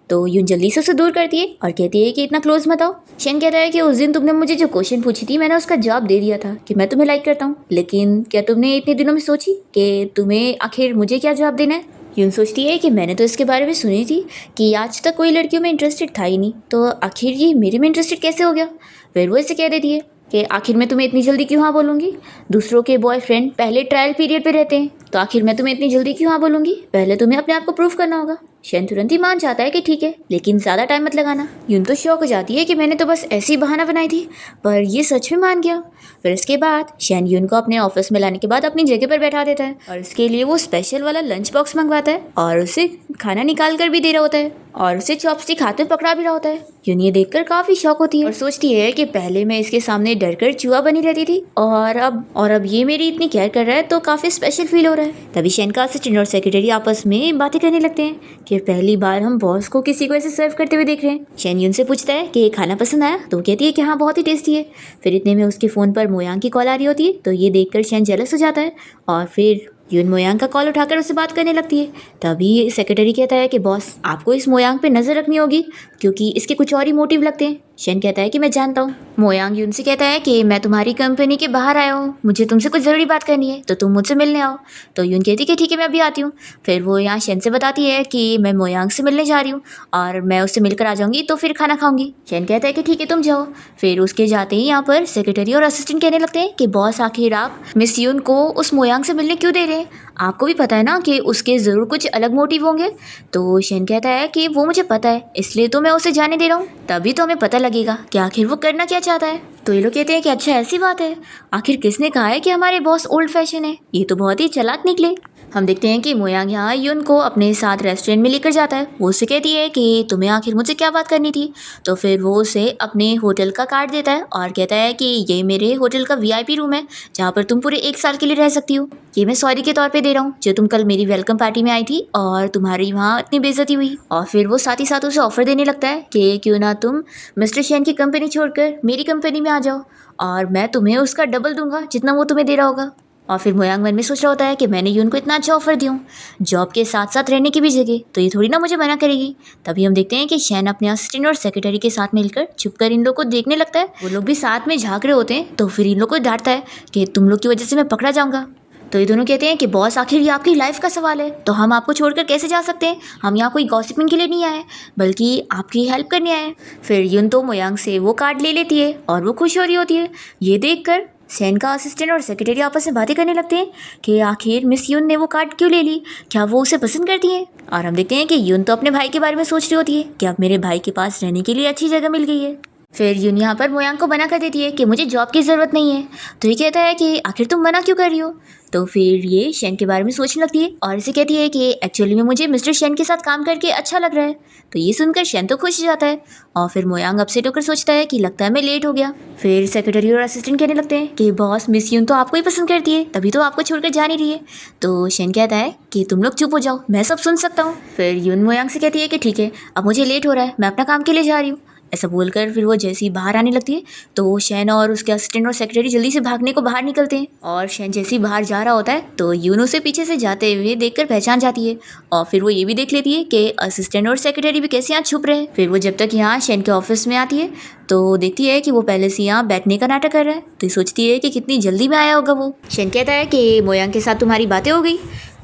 तो यून जल्दी से उसे दूर करती है और कहती है कि इतना क्लोज मत आओ। शेन कहता है कि उस दिन तुमने मुझे जो क्वेश्चन पूछी थी मैंने उसका जवाब दे दिया था कि मैं तुम्हें लाइक करता हूँ, लेकिन क्या तुमने इतने दिनों में सोची कि तुम्हें आखिर मुझे क्या जवाब देना है। यून सोचती है कि मैंने तो इसके बारे में सुनी थी कि आज तक कोई लड़कियों में इंटरेस्टेड था ही नहीं, तो आखिर ये मेरे में इंटरेस्टेड कैसे हो गया। फिर वो इसे कह देती है कि आखिर मैं तुम्हें इतनी जल्दी क्यों हाँ बोलूँगी, दूसरों के बॉयफ्रेंड पहले ट्रायल पीरियड पे रहते हैं, तो आखिर मैं तुम्हें इतनी जल्दी क्यों हाँ बोलूँगी, पहले तुम्हें अपने आप को प्रूव करना होगा। शेन तुरंत ही मान जाता है कि ठीक है, लेकिन ज़्यादा टाइम मत लगाना। यून तो शौक हो जाती है कि मैंने तो बस ऐसी बहाना बनाई थी, पर ये सच में मान गया। फिर इसके बाद शेन यून को अपने ऑफिस में लाने के बाद अपनी जगह पर बैठा देता है और इसके लिए वो स्पेशल वाला लंच बॉक्स मंगवाता है और उसे खाना निकाल कर भी दे रहा होता है और उसे चॉपस्टिक हाथ में पकड़ा भी रहा होता है। यून ये देखकर काफी शॉक होती है और सोचती है कि पहले मैं इसके सामने डरकर चूहा बनी रहती थी और अब ये मेरी इतनी केयर कर रहा है तो काफी स्पेशल फील हो रहा है। तभी शेन का असिस्टेंट और सेक्रेटरी आपस में बातें करने लगते हैं कि पहली बार हम बॉस को किसी को ऐसे सर्व करते हुए देख रहे हैं। शेन यून से पूछता है कि खाना पसंद आया, तो वो कहती है कि हाँ बहुत ही टेस्टी है। फिर इतने में उसके फ़ोन पर मोयांग की कॉल आ रही होती है, तो ये देखकर शेन जेलस हो जाता है और फिर यून मोयांग का कॉल उठाकर उससे बात करने लगती है। तभी सेक्रेटरी कहता है कि बॉस आपको इस मोयांग पे नज़र रखनी होगी क्योंकि इसके कुछ और ही मोटिव लगते हैं। शेन कहता है कि मैं जानता हूँ। मोयांग यून से कहता है कि मैं तुम्हारी कंपनी के बाहर आया हूँ, मुझे तुमसे कुछ ज़रूरी बात करनी है, तो तुम मुझसे मिलने आओ। तो यून कहती है कि ठीक है मैं अभी आती हूँ। फिर वो यहाँ शेन से बताती है कि मैं मोयांग से मिलने जा रही हूँ और मैं उससे मिलकर आ जाऊँगी तो फिर खाना खाऊंगी। शेन कहता है कि ठीक है तुम जाओ। फिर उसके जाते ही यहाँ पर सेक्रेटरी और असिस्टेंट कहने लगते हैं कि बॉस आखिर आप मिस यून को उस मोयांग से मिलने क्यों दे रहे हैं, आपको भी पता है ना कि उसके ज़रूर कुछ अलग मोटिव होंगे। तो शेन कहता है कि वो मुझे पता है, इसलिए तो मैं उसे जाने दे रहा हूँ, तभी तो हमें पता लगेगा कि आखिर वो करना क्या चाहता है। तो ये लोग कहते हैं कि अच्छा ऐसी बात है, आखिर किसने कहा है कि हमारे बॉस ओल्ड फैशन है, ये तो बहुत ही चालाक निकले। हम देखते हैं कि मोयांग यहाँ यून को अपने साथ रेस्टोरेंट में लेकर जाता है। वो उससे कहती है कि तुम्हें आखिर मुझसे क्या बात करनी थी। तो फिर वो उसे अपने होटल का कार्ड देता है और कहता है कि ये मेरे होटल का VIP रूम है जहाँ पर तुम पूरे 1 साल के लिए रह सकती हो। ये मैं सॉरी के तौर पे दे रहा हूँ जो तुम कल मेरी वेलकम पार्टी में आई थी और तुम्हारी वहाँ इतनी बेइज्जती हुई। और फिर वो साथ ही साथ उसे ऑफर देने लगता है कि क्यों ना तुम मिस्टर शेन की कंपनी छोड़कर मेरी कंपनी में आ जाओ और मैं तुम्हें उसका डबल दूंगा जितना वो तुम्हें दे रहा होगा। और फिर मोयांग मन में सोच रहा होता है कि मैंने यून को इतना अच्छा ऑफर दिया हूँ, जॉब के साथ साथ रहने की भी जगह, तो ये थोड़ी ना मुझे मना करेगी। तभी हम देखते हैं कि शेन अपने असिस्टेंट और सेक्रेटरी के साथ मिलकर छुपकर इन लोग को देखने लगता है। वो लोग भी साथ में झांक रहे होते हैं, तो फिर इन लोग को डांटता है कि तुम लोग की वजह से मैं पकड़ा जाऊँगा। तो ये दोनों कहते हैं कि बॉस आखिर ये आपकी लाइफ का सवाल है, तो हम आपको छोड़कर कैसे जा सकते हैं, हम यहाँ कोई गॉसिपिंग के लिए नहीं आए बल्कि आपकी हेल्प करने आए। फिर यून तो मोयांग से वो कार्ड ले लेती है और वो खुश हो रही होती है। ये देखकर शेन का असिस्टेंट और सेक्रेटरी आपस में बातें करने लगते हैं कि आखिर मिस यून ने वो कार्ड क्यों ले ली, क्या वो उसे पसंद करती है। और हम देखते हैं कि यून तो अपने भाई के बारे में सोच रही होती है कि अब मेरे भाई के पास रहने के लिए अच्छी जगह मिल गई है। फिर यून यहाँ पर मोयांग को मना कर देती है कि मुझे जॉब की ज़रूरत नहीं है। तो ये कहता है कि आखिर तुम मना क्यों कर रही हो। तो फिर ये शेन के बारे में सोचने लगती है और इसे कहती है कि एक्चुअली में मुझे मिस्टर शेन के साथ काम करके अच्छा लग रहा है। तो ये सुनकर शेन तो खुश हो जाता है और फिर मोयांग अपसेट होकर सोचता है कि लगता है मैं लेट हो गया। फिर सेक्रेटरी और असिस्टेंट कहने लगते हैं कि बॉस मिस यून तो आपको ही पसंद करती है, तभी तो आपको छोड़कर जा नहीं रही है। तो शेन कहता है कि तुम लोग चुप हो जाओ, मैं सब सुन सकता हूँ। फिर यून मोयांग से कहती है कि ठीक है अब मुझे लेट हो रहा है, मैं अपना काम के लिए जा रही हूँ। ऐसा बोलकर फिर वो जैसे ही बाहर आने लगती है तो शेन और उसके असिस्टेंट और सेक्रेटरी जल्दी से भागने को बाहर निकलते हैं और शेन जैसे ही बाहर जा रहा होता है तो यून उसे पीछे से जाते हुए देखकर पहचान जाती है और फिर वो ये भी देख लेती है कि असिस्टेंट और सेक्रेटरी भी कैसे यहाँ छुप रहे हैं। फिर वो जब तक यहाँ शेन के ऑफिस में आती है तो देखती है कि वो पहले से यहाँ बैठने का नाटक कर रहा है। तो सोचती है कि कितनी जल्दी में आया होगा वो। शेन कहता है कि मोयांग के साथ तुम्हारी बातें हो गई।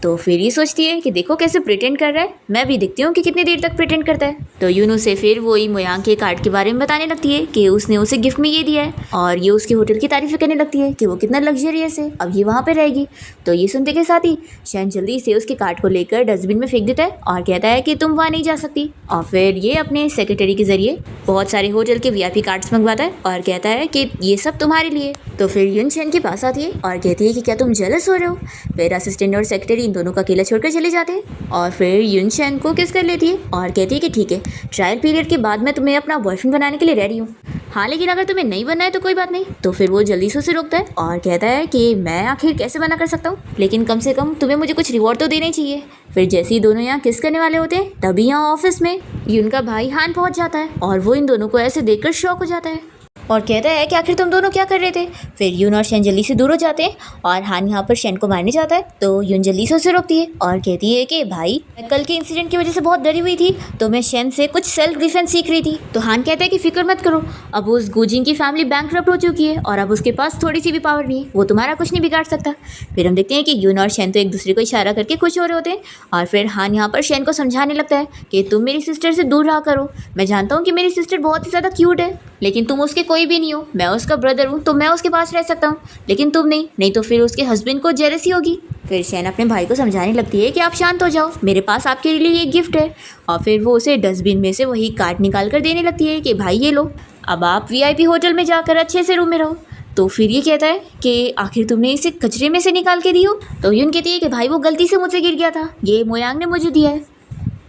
तो फिर ये सोचती है कि देखो कैसे प्रिटेंड कर रहा है, मैं भी देखती हूँ कि कितनी देर तक प्रिटेंड करता है। तो यून उसे फिर वही मोयांग के कार्ड के बारे में बताने लगती है कि उसने उसे गिफ्ट में ये दिया है और ये उसके होटल की तारीफ करने लगती है कि वो कितना लग्जरियस है, अब ये वहाँ पे रहेगी। तो ये सुनते के साथ ही शेन जल्दी से उसके कार्ड को लेकर डस्टबिन में फेंक देता है और कहता है कि तुम वहाँ नहीं जा सकती। और फिर ये अपने सेक्रेटरी के जरिए बहुत सारे होटल के VIP कार्ड्स मंगवाता है और कहता है कि ये सब तुम्हारे लिए। तो फिर यून शेन के पास आती है और कहती है कि क्या तुम जेलस हो रहे हो। फिर असिस्टेंट और सेक्रेटरी इन दोनों को अकेला छोड़कर चले जाते हैं और फिर यून शेन को किस कर लेती है और कहती है कि ठीक है ट्रायल पीरियड के बाद मैं तुम्हें अपना बॉयफ्रेंड बनाने के लिए रेडी हूँ, हाँ लेकिन अगर तुम्हें नहीं बनना है तो कोई बात नहीं। तो फिर वो जल्दी से उसे रोकता है और कहता है कि मैं आखिर कैसे मना कर सकता हूँ, लेकिन कम से कम तुम्हें मुझे कुछ रिवॉर्ड तो देना ही चाहिए। फिर जैसे ही दोनों यहाँ किस करने वाले होते हैं तभी यहाँ ऑफिस में यून का भाई हान पहुँच जाता है और वो इन दोनों को ऐसे देखकर शॉक हो जाता है और कहता है कि आखिर तुम दोनों क्या कर रहे थे। फिर यून और शेन जल्दी से दूर हो जाते हैं और हान यहाँ पर शेन को मारने जाता है। तो यून जल्दी से उसे रोकती है और कहती है कि भाई मैं कल के इंसिडेंट की वजह से बहुत डरी हुई थी, तो मैं शेन से कुछ सेल्फ डिफेंस सीख रही थी। तो हान कहता है कि फिक्र मत करो, अब उस गुजिंग की फैमिली बैंकरप्ट हो चुकी है और अब उसके पास थोड़ी सी भी पावर नहीं है, वो तुम्हारा कुछ नहीं बिगाड़ सकता। फिर हम देखते हैं कि यून और शेन तो एक दूसरे को इशारा करके खुश हो रहे होते हैं और फिर हान यहाँ पर शेन को समझाने लगता है कि तुम मेरी सिस्टर से दूर रहा करो, मैं जानता हूँ कि मेरी सिस्टर बहुत ही ज़्यादा क्यूट है लेकिन तुम उसके कोई भी नहीं हो, मैं उसका ब्रदर हूँ तो मैं उसके पास रह सकता हूँ, लेकिन तुम नहीं तो फिर उसके हस्बैंड को जेलसी होगी। फिर शैन अपने भाई को समझाने लगती है कि आप शांत हो जाओ, मेरे पास आपके लिए ये गिफ्ट है। और फिर वो उसे डस्टबिन में से वही कार्ड निकाल कर देने लगती है कि भाई ये लो, अब आप वीआईपी होटल में जाकर अच्छे से रूम में रहो। तो फिर ये कहता है कि आखिर तुमने इसे कचरे में से निकाल के दी हो। तो यून कहती है कि भाई वो गलती से मुझसे गिर गया था, ये मोयांग ने मुझे दिया है।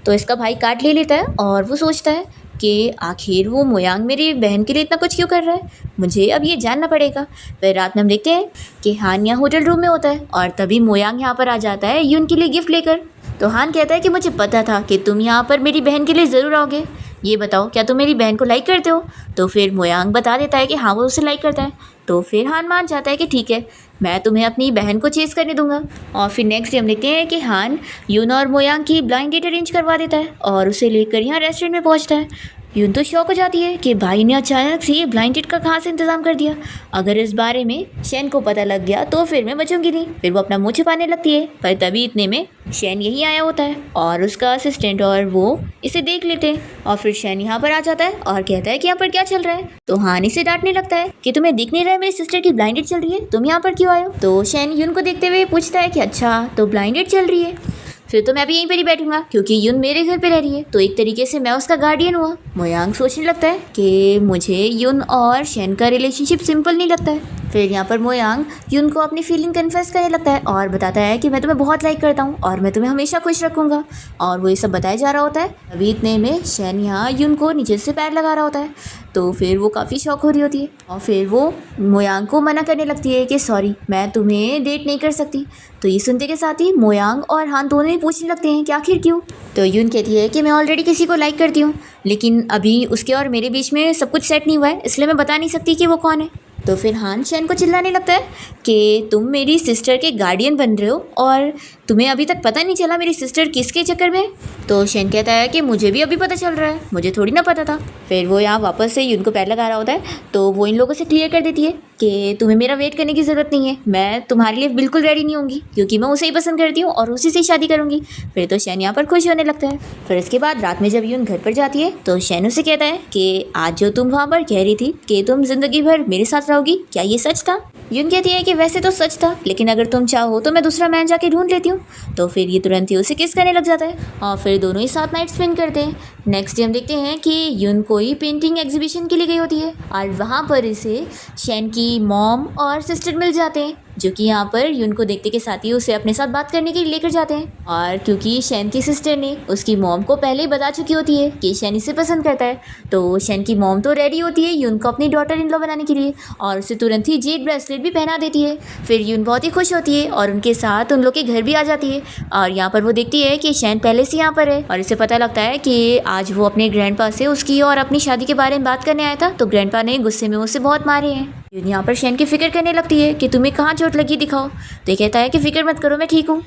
तो इसका भाई कार्ड ले लेता है और वो सोचता है कि आखिर वो मोयांग मेरी बहन के लिए इतना कुछ क्यों कर रहा है, मुझे अब ये जानना पड़ेगा। फिर रात में हम देखते हैं कि हान यहाँ होटल रूम में होता है और तभी मोयांग यहाँ पर आ जाता है यून के लिए गिफ्ट लेकर। तो हान कहता है कि मुझे पता था कि तुम यहाँ पर मेरी बहन के लिए ज़रूर आओगे, ये बताओ क्या तुम मेरी बहन को लाइक करते हो। तो फिर मोयांग बता देता है कि हाँ वो उसे लाइक करता है। तो फिर हान मान जाता है कि ठीक है, मैं तुम्हें अपनी बहन को चेज़ करने दूंगा। और फिर नेक्स्ट डे हम देखते हैं कि हान यून और मोयांग की ब्लाइंड डेट अरेंज करवा देता है और उसे लेकर यहाँ रेस्टोरेंट में पहुँचता है। यून तो शॉक हो जाती है कि भाई ने अचानक से ये ब्लाइंड डेट का कहाँ से इंतज़ाम कर दिया। अगर इस बारे में शैन को पता लग गया तो फिर मैं बचूंगी नहीं। फिर वो अपना मुँह छिपाने लगती है, पर तभी इतने में शैन यहीं आया होता है और उसका असिस्टेंट, और वो इसे देख लेते हैं। और फिर शैन यहाँ पर आ जाता है और कहता है कि यहाँ पर क्या चल रहा है। तो हान इसे डांटने लगता है कि तुम्हें दिख नहीं रहा है मेरी सिस्टर की ब्लाइंड डेट चल रही है, तुम यहाँ पर क्यों आए हो। तो शैन यून को देखते हुए पूछता है कि अच्छा तो ब्लाइंड डेट चल रही है, फिर तो मैं भी यहीं पर ही बैठूंगा क्योंकि यून मेरे घर पे रह रही है, तो एक तरीके से मैं उसका गार्डियन हुआ। मोयांग सोचने लगता है कि मुझे यून और शैन का रिलेशनशिप सिंपल नहीं लगता है। फिर यहाँ पर मोयांग यून को अपनी फीलिंग कन्फेस करने लगता है और बताता है कि मैं तुम्हें बहुत लाइक करता हूँ और मैं तुम्हें हमेशा खुश रखूँगा। और वो ये सब बताया जा रहा होता है, अभी इतने में शैन यहाँ यून को नीचे से पैर लगा रहा होता है। तो फिर वो काफ़ी शॉक हो रही होती है और फिर वो मोयांग को मना करने लगती है कि सॉरी मैं तुम्हें डेट नहीं कर सकती। तो ये सुनते के साथ ही मोयांग और हान दोनों ही पूछने लगते हैं कि आखिर क्यों। तो यून कहती है कि मैं ऑलरेडी किसी को लाइक करती हूँ, लेकिन अभी उसके और मेरे बीच में सब कुछ सेट नहीं हुआ है, इसलिए मैं बता नहीं सकती कि वो कौन है। तो फिर हान शैन को चिल्लाने लगता है कि तुम मेरी सिस्टर के गार्डियन बन रहे हो और तुम्हें अभी तक पता नहीं चला मेरी सिस्टर किसके चक्कर में है। तो शैन कहता है कि मुझे भी अभी पता चल रहा है, मुझे थोड़ी ना पता था। फिर वो यहाँ वापस से यून को पैर लगा रहा होता है, तो वो इन लोगों से क्लियर कर देती है कि तुम्हें मेरा वेट करने की ज़रूरत नहीं है, मैं तुम्हारे लिए बिल्कुल रेडी नहीं होंगी क्योंकि मैं उसे ही पसंद करती हूँ और उसी से शादी करूँगी। फिर तो शैन यहाँ पर खुश होने लगता है। फिर इसके बाद रात में जब यून घर पर जाती है तो शैन उसे कहता है कि आज जो तुम वहाँ पर कह रही थी कि तुम जिंदगी भर मेरे साथ रहोगी, क्या ये सच था। यून कहती है कि वैसे तो सच था, लेकिन अगर तुम चाहो तो मैं दूसरा मैन जाके ढूंढ लेती हूँ। तो फिर ये तुरंत ही उसे किस करने लग जाता है और फिर दोनों ही साथ नाइट स्पेंड करते हैं। नेक्स्ट डे हम देखते हैं कि यून कोई पेंटिंग एग्जीबिशन के लिए गई होती है और वहाँ पर इसे शैन की मॉम और सिस्टर मिल जाते हैं, जो कि यहाँ पर यून को देखते के साथ ही उसे अपने साथ बात करने के लिए लेकर जाते हैं। और क्योंकि शैन की सिस्टर ने उसकी मॉम को पहले ही बता चुकी होती है कि शैन इसे पसंद करता है, तो शैन की मॉम तो रेडी होती है यून को अपनी डॉटर इन लॉ बनाने के लिए और उसे तुरंत ही जेड ब्रेसलेट भी पहना देती है। फिर यून बहुत ही खुश होती है और उनके साथ उन लोग के घर भी आ जाती है और यहाँ पर वो देखती है कि शैन पहले से यहाँ पर है और इसे पता लगता है कि आज वो अपने ग्रैंडपा से उसकी और अपनी शादी के बारे में बात करने आया था, तो ग्रैंडपा ने गुस्से में उसे बहुत मारे हैं। यून यहाँ पर शैन की फिक्र करने लगती है कि तुम्हें कहाँ चोट लगी दिखाओ। तो ये कहता है कि फिक्र मत करो, मैं ठीक हूँ,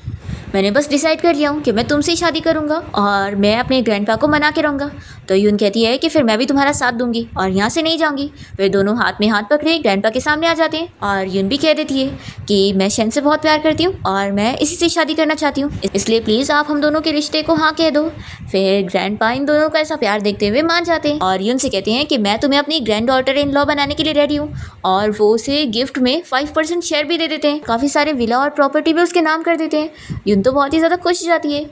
मैंने बस डिसाइड कर लिया हूँ कि मैं तुमसे ही शादी करूँगा और मैं अपने ग्रैंडपा को मना के रहूँगा। तो यून कहती है कि फिर मैं भी तुम्हारा साथ दूंगी और यहाँ से नहीं जाऊँगी। फिर दोनों हाथ में हाथ पकड़े ग्रैंडपा के सामने आ जाते हैं और यून भी कह देती है कि मैं शैन से बहुत प्यार करती हूँ और मैं इसी से शादी करना चाहती हूँ, इसलिए प्लीज़ आप हम दोनों के रिश्ते को हाँ कह दो। फिर ग्रैंडपा इन दोनों का ऐसा प्यार देखते हुए मान जाते हैं और यून से कहते हैं कि मैं तुम्हें अपनी ग्रैंड डॉटर इन लॉ बनाने के लिए रेडी हूँ और वो उसे गिफ्ट में 5% शेयर भी दे देते हैं, काफ़ी सारे विला और प्रॉपर्टी भी उसके नाम कर देते हैं। यून तो बहुत ही ज़्यादा खुश हो जाती है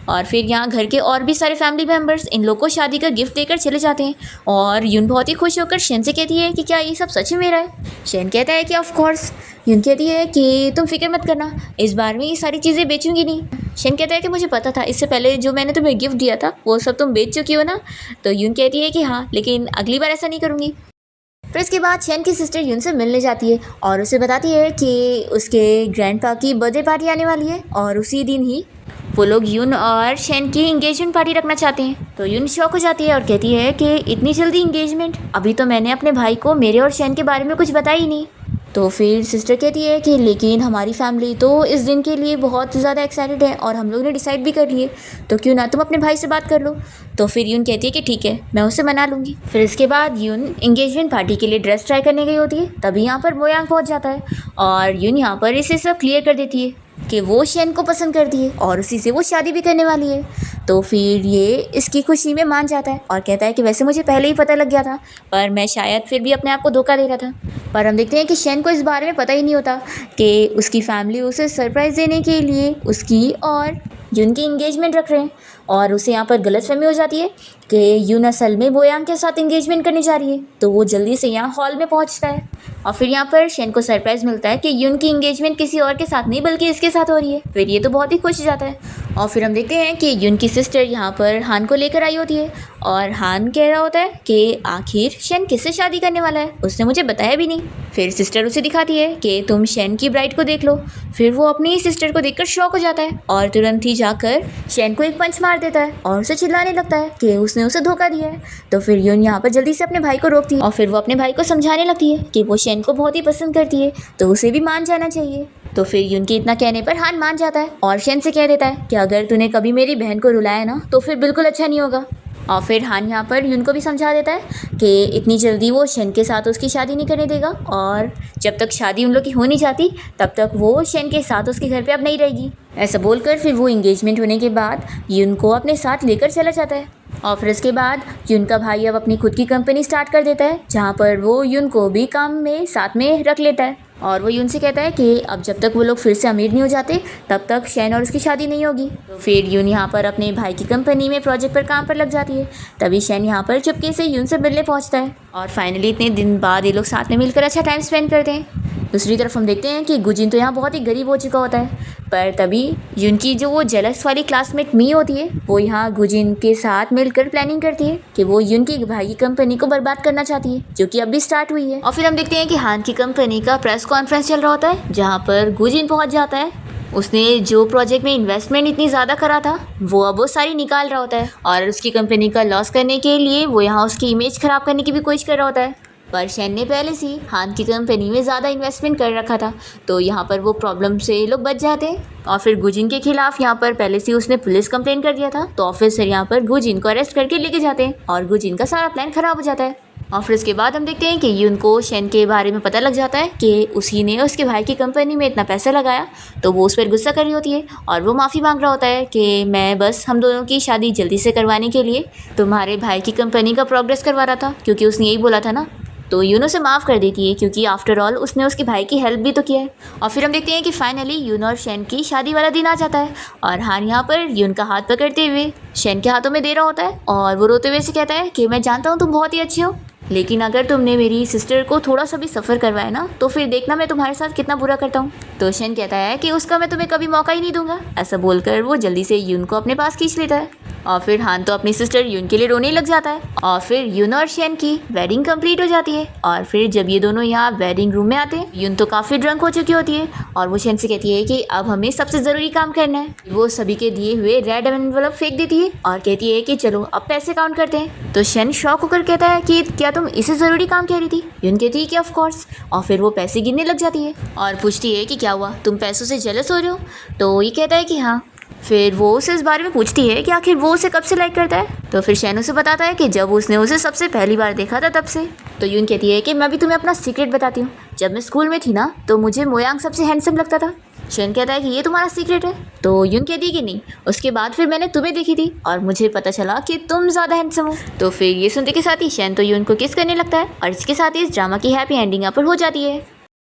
और फिर यहाँ घर के और भी सारे फैमिली मेम्बर्स इन लोग को शादी का गिफ्ट देकर चले जाते हैं और यून बहुत ही खुश होकर शैन से कहती है कि क्या ये सब सच में मेरा है। शैन कहता है कि ऑफ कोर्स। यून कहती है कि तुम फिक्र मत करना, इस बार में ये सारी चीज़ें बेचूंगी नहीं। शैन कहता है कि मुझे पता था, इससे पहले जो मैंने तुम्हें गिफ्ट दिया था वो सब तुम बेच चुकी हो ना। तो यून कहती है कि हाँ, लेकिन अगली बार ऐसा नहीं करूँगी। फिर इसके बाद शैन की सिस्टर यून से मिलने जाती है और उसे बताती है कि उसके ग्रैंडपा की बर्थडे पार्टी आने वाली है और उसी दिन ही वो लोग यून और शैन की इंगेजमेंट पार्टी रखना चाहते हैं। तो यून शॉक हो जाती है और कहती है कि इतनी जल्दी इंगेजमेंट, अभी तो मैंने अपने भाई को मेरे और शैन के बारे में कुछ बताया ही नहीं। तो फिर सिस्टर कहती है कि लेकिन हमारी फैमिली तो इस दिन के लिए बहुत ज़्यादा एक्साइटेड है और हम लोग ने डिसाइड भी कर लिए, तो क्यों ना तुम अपने भाई से बात कर लो। तो फिर यून कहती है कि ठीक है, मैं उसे मना लूँगी। फिर इसके बाद यून इंगेजमेंट पार्टी के लिए ड्रेस ट्राई करने गई होती है, तभी यहाँ पर मोयांग पहुँच जाता है और यून यहाँ पर इसे सब क्लियर कर देती है कि वो शेन को पसंद करती है और उसी से वो शादी भी करने वाली है। तो फिर ये इसकी खुशी में मान जाता है और कहता है कि वैसे मुझे पहले ही पता लग गया था, पर मैं शायद फिर भी अपने आप को धोखा दे रहा था। पर हम देखते हैं कि शेन को इस बारे में पता ही नहीं होता कि उसकी फैमिली उसे सरप्राइज़ देने के लिए उसकी और यून की इंगेजमेंट रख रहे हैं, और उसे यहाँ पर गलतफहमी हो जाती है कि यून असल में बोयांग के साथ इंगेजमेंट करने जा रही है। तो वो जल्दी से यहाँ हॉल में पहुँचता है और फिर यहाँ पर शेन को सरप्राइज़ मिलता है कि यून की इंगेजमेंट किसी और के साथ नहीं बल्कि इसके साथ हो रही है। फिर ये तो बहुत ही खुश हो जाता है और फिर हम देखते हैं कि यून की सिस्टर यहाँ पर हान को लेकर आई होती है और हान कह रहा होता है कि आखिर शेन किससे शादी करने वाला है, उसने मुझे बताया भी नहीं। फिर सिस्टर उसे दिखाती है कि तुम शेन की ब्राइड को देख लो। फिर वो अपनी ही सिस्टर को देखकर शॉक हो जाता है और तुरंत ही जाकर शेन को एक पंच मार देता है और उसे चिल्लाने लगता है कि उसने उसे धोखा दिया है। तो फिर यून यहाँ पर जल्दी से अपने भाई को रोकती है और फिर वो अपने भाई को समझाने लगती है कि वो शेन को बहुत ही पसंद करती है, तो उसे भी मान जाना चाहिए। तो फिर यून के इतना कहने पर हान मान जाता है और शेन से कह देता है कि अगर तूने कभी मेरी बहन को रुलाया ना तो फिर बिल्कुल अच्छा नहीं होगा। और फिर हान यहाँ पर यून को भी समझा देता है कि इतनी जल्दी वो शेन के साथ उसकी शादी नहीं करने देगा और जब तक शादी उन लोग की हो नहीं जाती तब तक वो शेन के साथ उसके घर पे अब नहीं रहेगी। ऐसा बोलकर फिर वो इंगेजमेंट होने के बाद यून को अपने साथ लेकर चला जाता है और फिर इसके बाद यून का भाई अब अपनी खुद की कंपनी स्टार्ट कर देता है जहाँ पर वो यून को भी काम में साथ में रख लेता है। और वो यून से कहता है कि अब जब तक वो लोग फिर से अमीर नहीं हो जाते तब तक शेन और उसकी शादी नहीं होगी। तो फिर यून यहाँ पर अपने भाई की कंपनी में प्रोजेक्ट पर काम पर लग जाती है। तभी शेन यहाँ पर चुपके से यून से मिलने पहुँचता है और फाइनली इतने दिन बाद ये लोग साथ में मिलकर अच्छा टाइम स्पेंड करते हैं। दूसरी तरफ हम देखते हैं कि गुजिन तो यहाँ बहुत ही गरीब हो चुका होता है, पर तभी यून की जो वो जेलस वाली क्लासमेट मी होती है वो यहाँ गुजिन के साथ मिलकर प्लानिंग करती है कि वो यून की भाई की कंपनी को बर्बाद करना चाहती है जो कि अभी स्टार्ट हुई है। और फिर हम देखते हैं कि हान की कंपनी का प्रेस कॉन्फ्रेंस चल रहा होता है जहाँ पर गुजिन पहुँच जाता है। उसने जो प्रोजेक्ट में इन्वेस्टमेंट इतनी ज़्यादा करा था वो अब वो सारी निकाल रहा होता है और उसकी कंपनी का लॉस करने के लिए वो यहाँ उसकी इमेज ख़राब करने की भी कोशिश कर रहा होता है। पर शेन ने पहले से ही हान की कंपनी में ज़्यादा इन्वेस्टमेंट कर रखा था, तो यहाँ पर वो प्रॉब्लम से ये लोग बच जाते हैं। और फिर गुजिन के खिलाफ यहाँ पर पहले से उसने पुलिस कंप्लेन कर दिया था, तो ऑफिसर यहाँ पर गुजिन को अरेस्ट करके लेके जाते हैं और गुजिन का सारा प्लान ख़राब हो जाता है। और फिर इसके बाद हम देखते हैं कि यून को शेन के बारे में पता लग जाता है कि उसी ने उसके भाई की कंपनी में इतना पैसा लगाया, तो वो उस पर गुस्सा कर रही होती है और वो माफ़ी मांग रहा होता है कि मैं बस हम दोनों की शादी जल्दी से करवाने के लिए तुम्हारे भाई की कंपनी का प्रोग्रेस करवा रहा था, क्योंकि उसने यही बोला था ना। तो यून उसे माफ़ कर देती है क्योंकि आफ्टर ऑल उसने उसके भाई की हेल्प भी तो किया है। और फिर हम देखते हैं कि फाइनली यून और शेन की शादी वाला दिन आ जाता है और हान यहाँ पर यून का हाथ पकड़ते हुए शेन के हाथों में दे रहा होता है और वो रोते हुए से कहता है कि मैं जानता हूँ तुम बहुत ही अच्छे हो, लेकिन अगर तुमने मेरी सिस्टर को थोड़ा सा भी सफ़र करवाया ना तो फिर देखना मैं तुम्हारे साथ कितना बुरा करता हूँ। तो शेन कहता है कि उसका मैं तुम्हें कभी मौका ही नहीं दूंगा। ऐसा बोलकर वो जल्दी से यून को अपने पास खींच लेता है और फिर हान तो अपनी सिस्टर यून के लिए रोने लग जाता है। और फिर यून और शेन की वेडिंग कंप्लीट हो जाती है और फिर जब ये दोनों यहाँ वेडिंग रूम में आते हैं यून तो काफ़ी ड्रंक हो चुकी होती है और वो शेन से कहती है कि अब हमें सबसे ज़रूरी काम करना है। वो सभी के दिए हुए रेड एनवेलप फेंक देती है और कहती है कि चलो अब पैसे काउंट करते हैं। तो शेन शॉक होकर कहता है कि क्या तुम इसे ज़रूरी काम कह रही थी? यून कहती है कि ऑफ कोर्स। और फिर वो पैसे गिनने लग जाती है और पूछती है कि क्या हुआ, तुम पैसों से जेलस हो रहे हो? तो ये कहता है कि हाँ। फिर वो उसे इस बारे में पूछती है कि आखिर वो उसे कब से लाइक करता है। तो फिर शेन उसे बताता है कि जब उसने उसे सबसे पहली बार देखा था तब से। तो यून कहती है कि मैं भी तुम्हें अपना सीक्रेट बताती हूँ, जब मैं स्कूल में थी ना तो मुझे मोयांग सबसे हैंडसम लगता था। शेन कहता है कि ये तुम्हारा सीक्रेट है? तो यून कहती है कि नहीं, उसके बाद फिर मैंने तुम्हें देखी थी और मुझे पता चला कि तुम ज़्यादा हैंडसम हो। तो फिर ये सुनते के साथ ही शेन तो यून को किस करने लगता है और इसके साथ ही इस ड्रामा की हैप्पी एंडिंग यहाँ पर हो जाती है।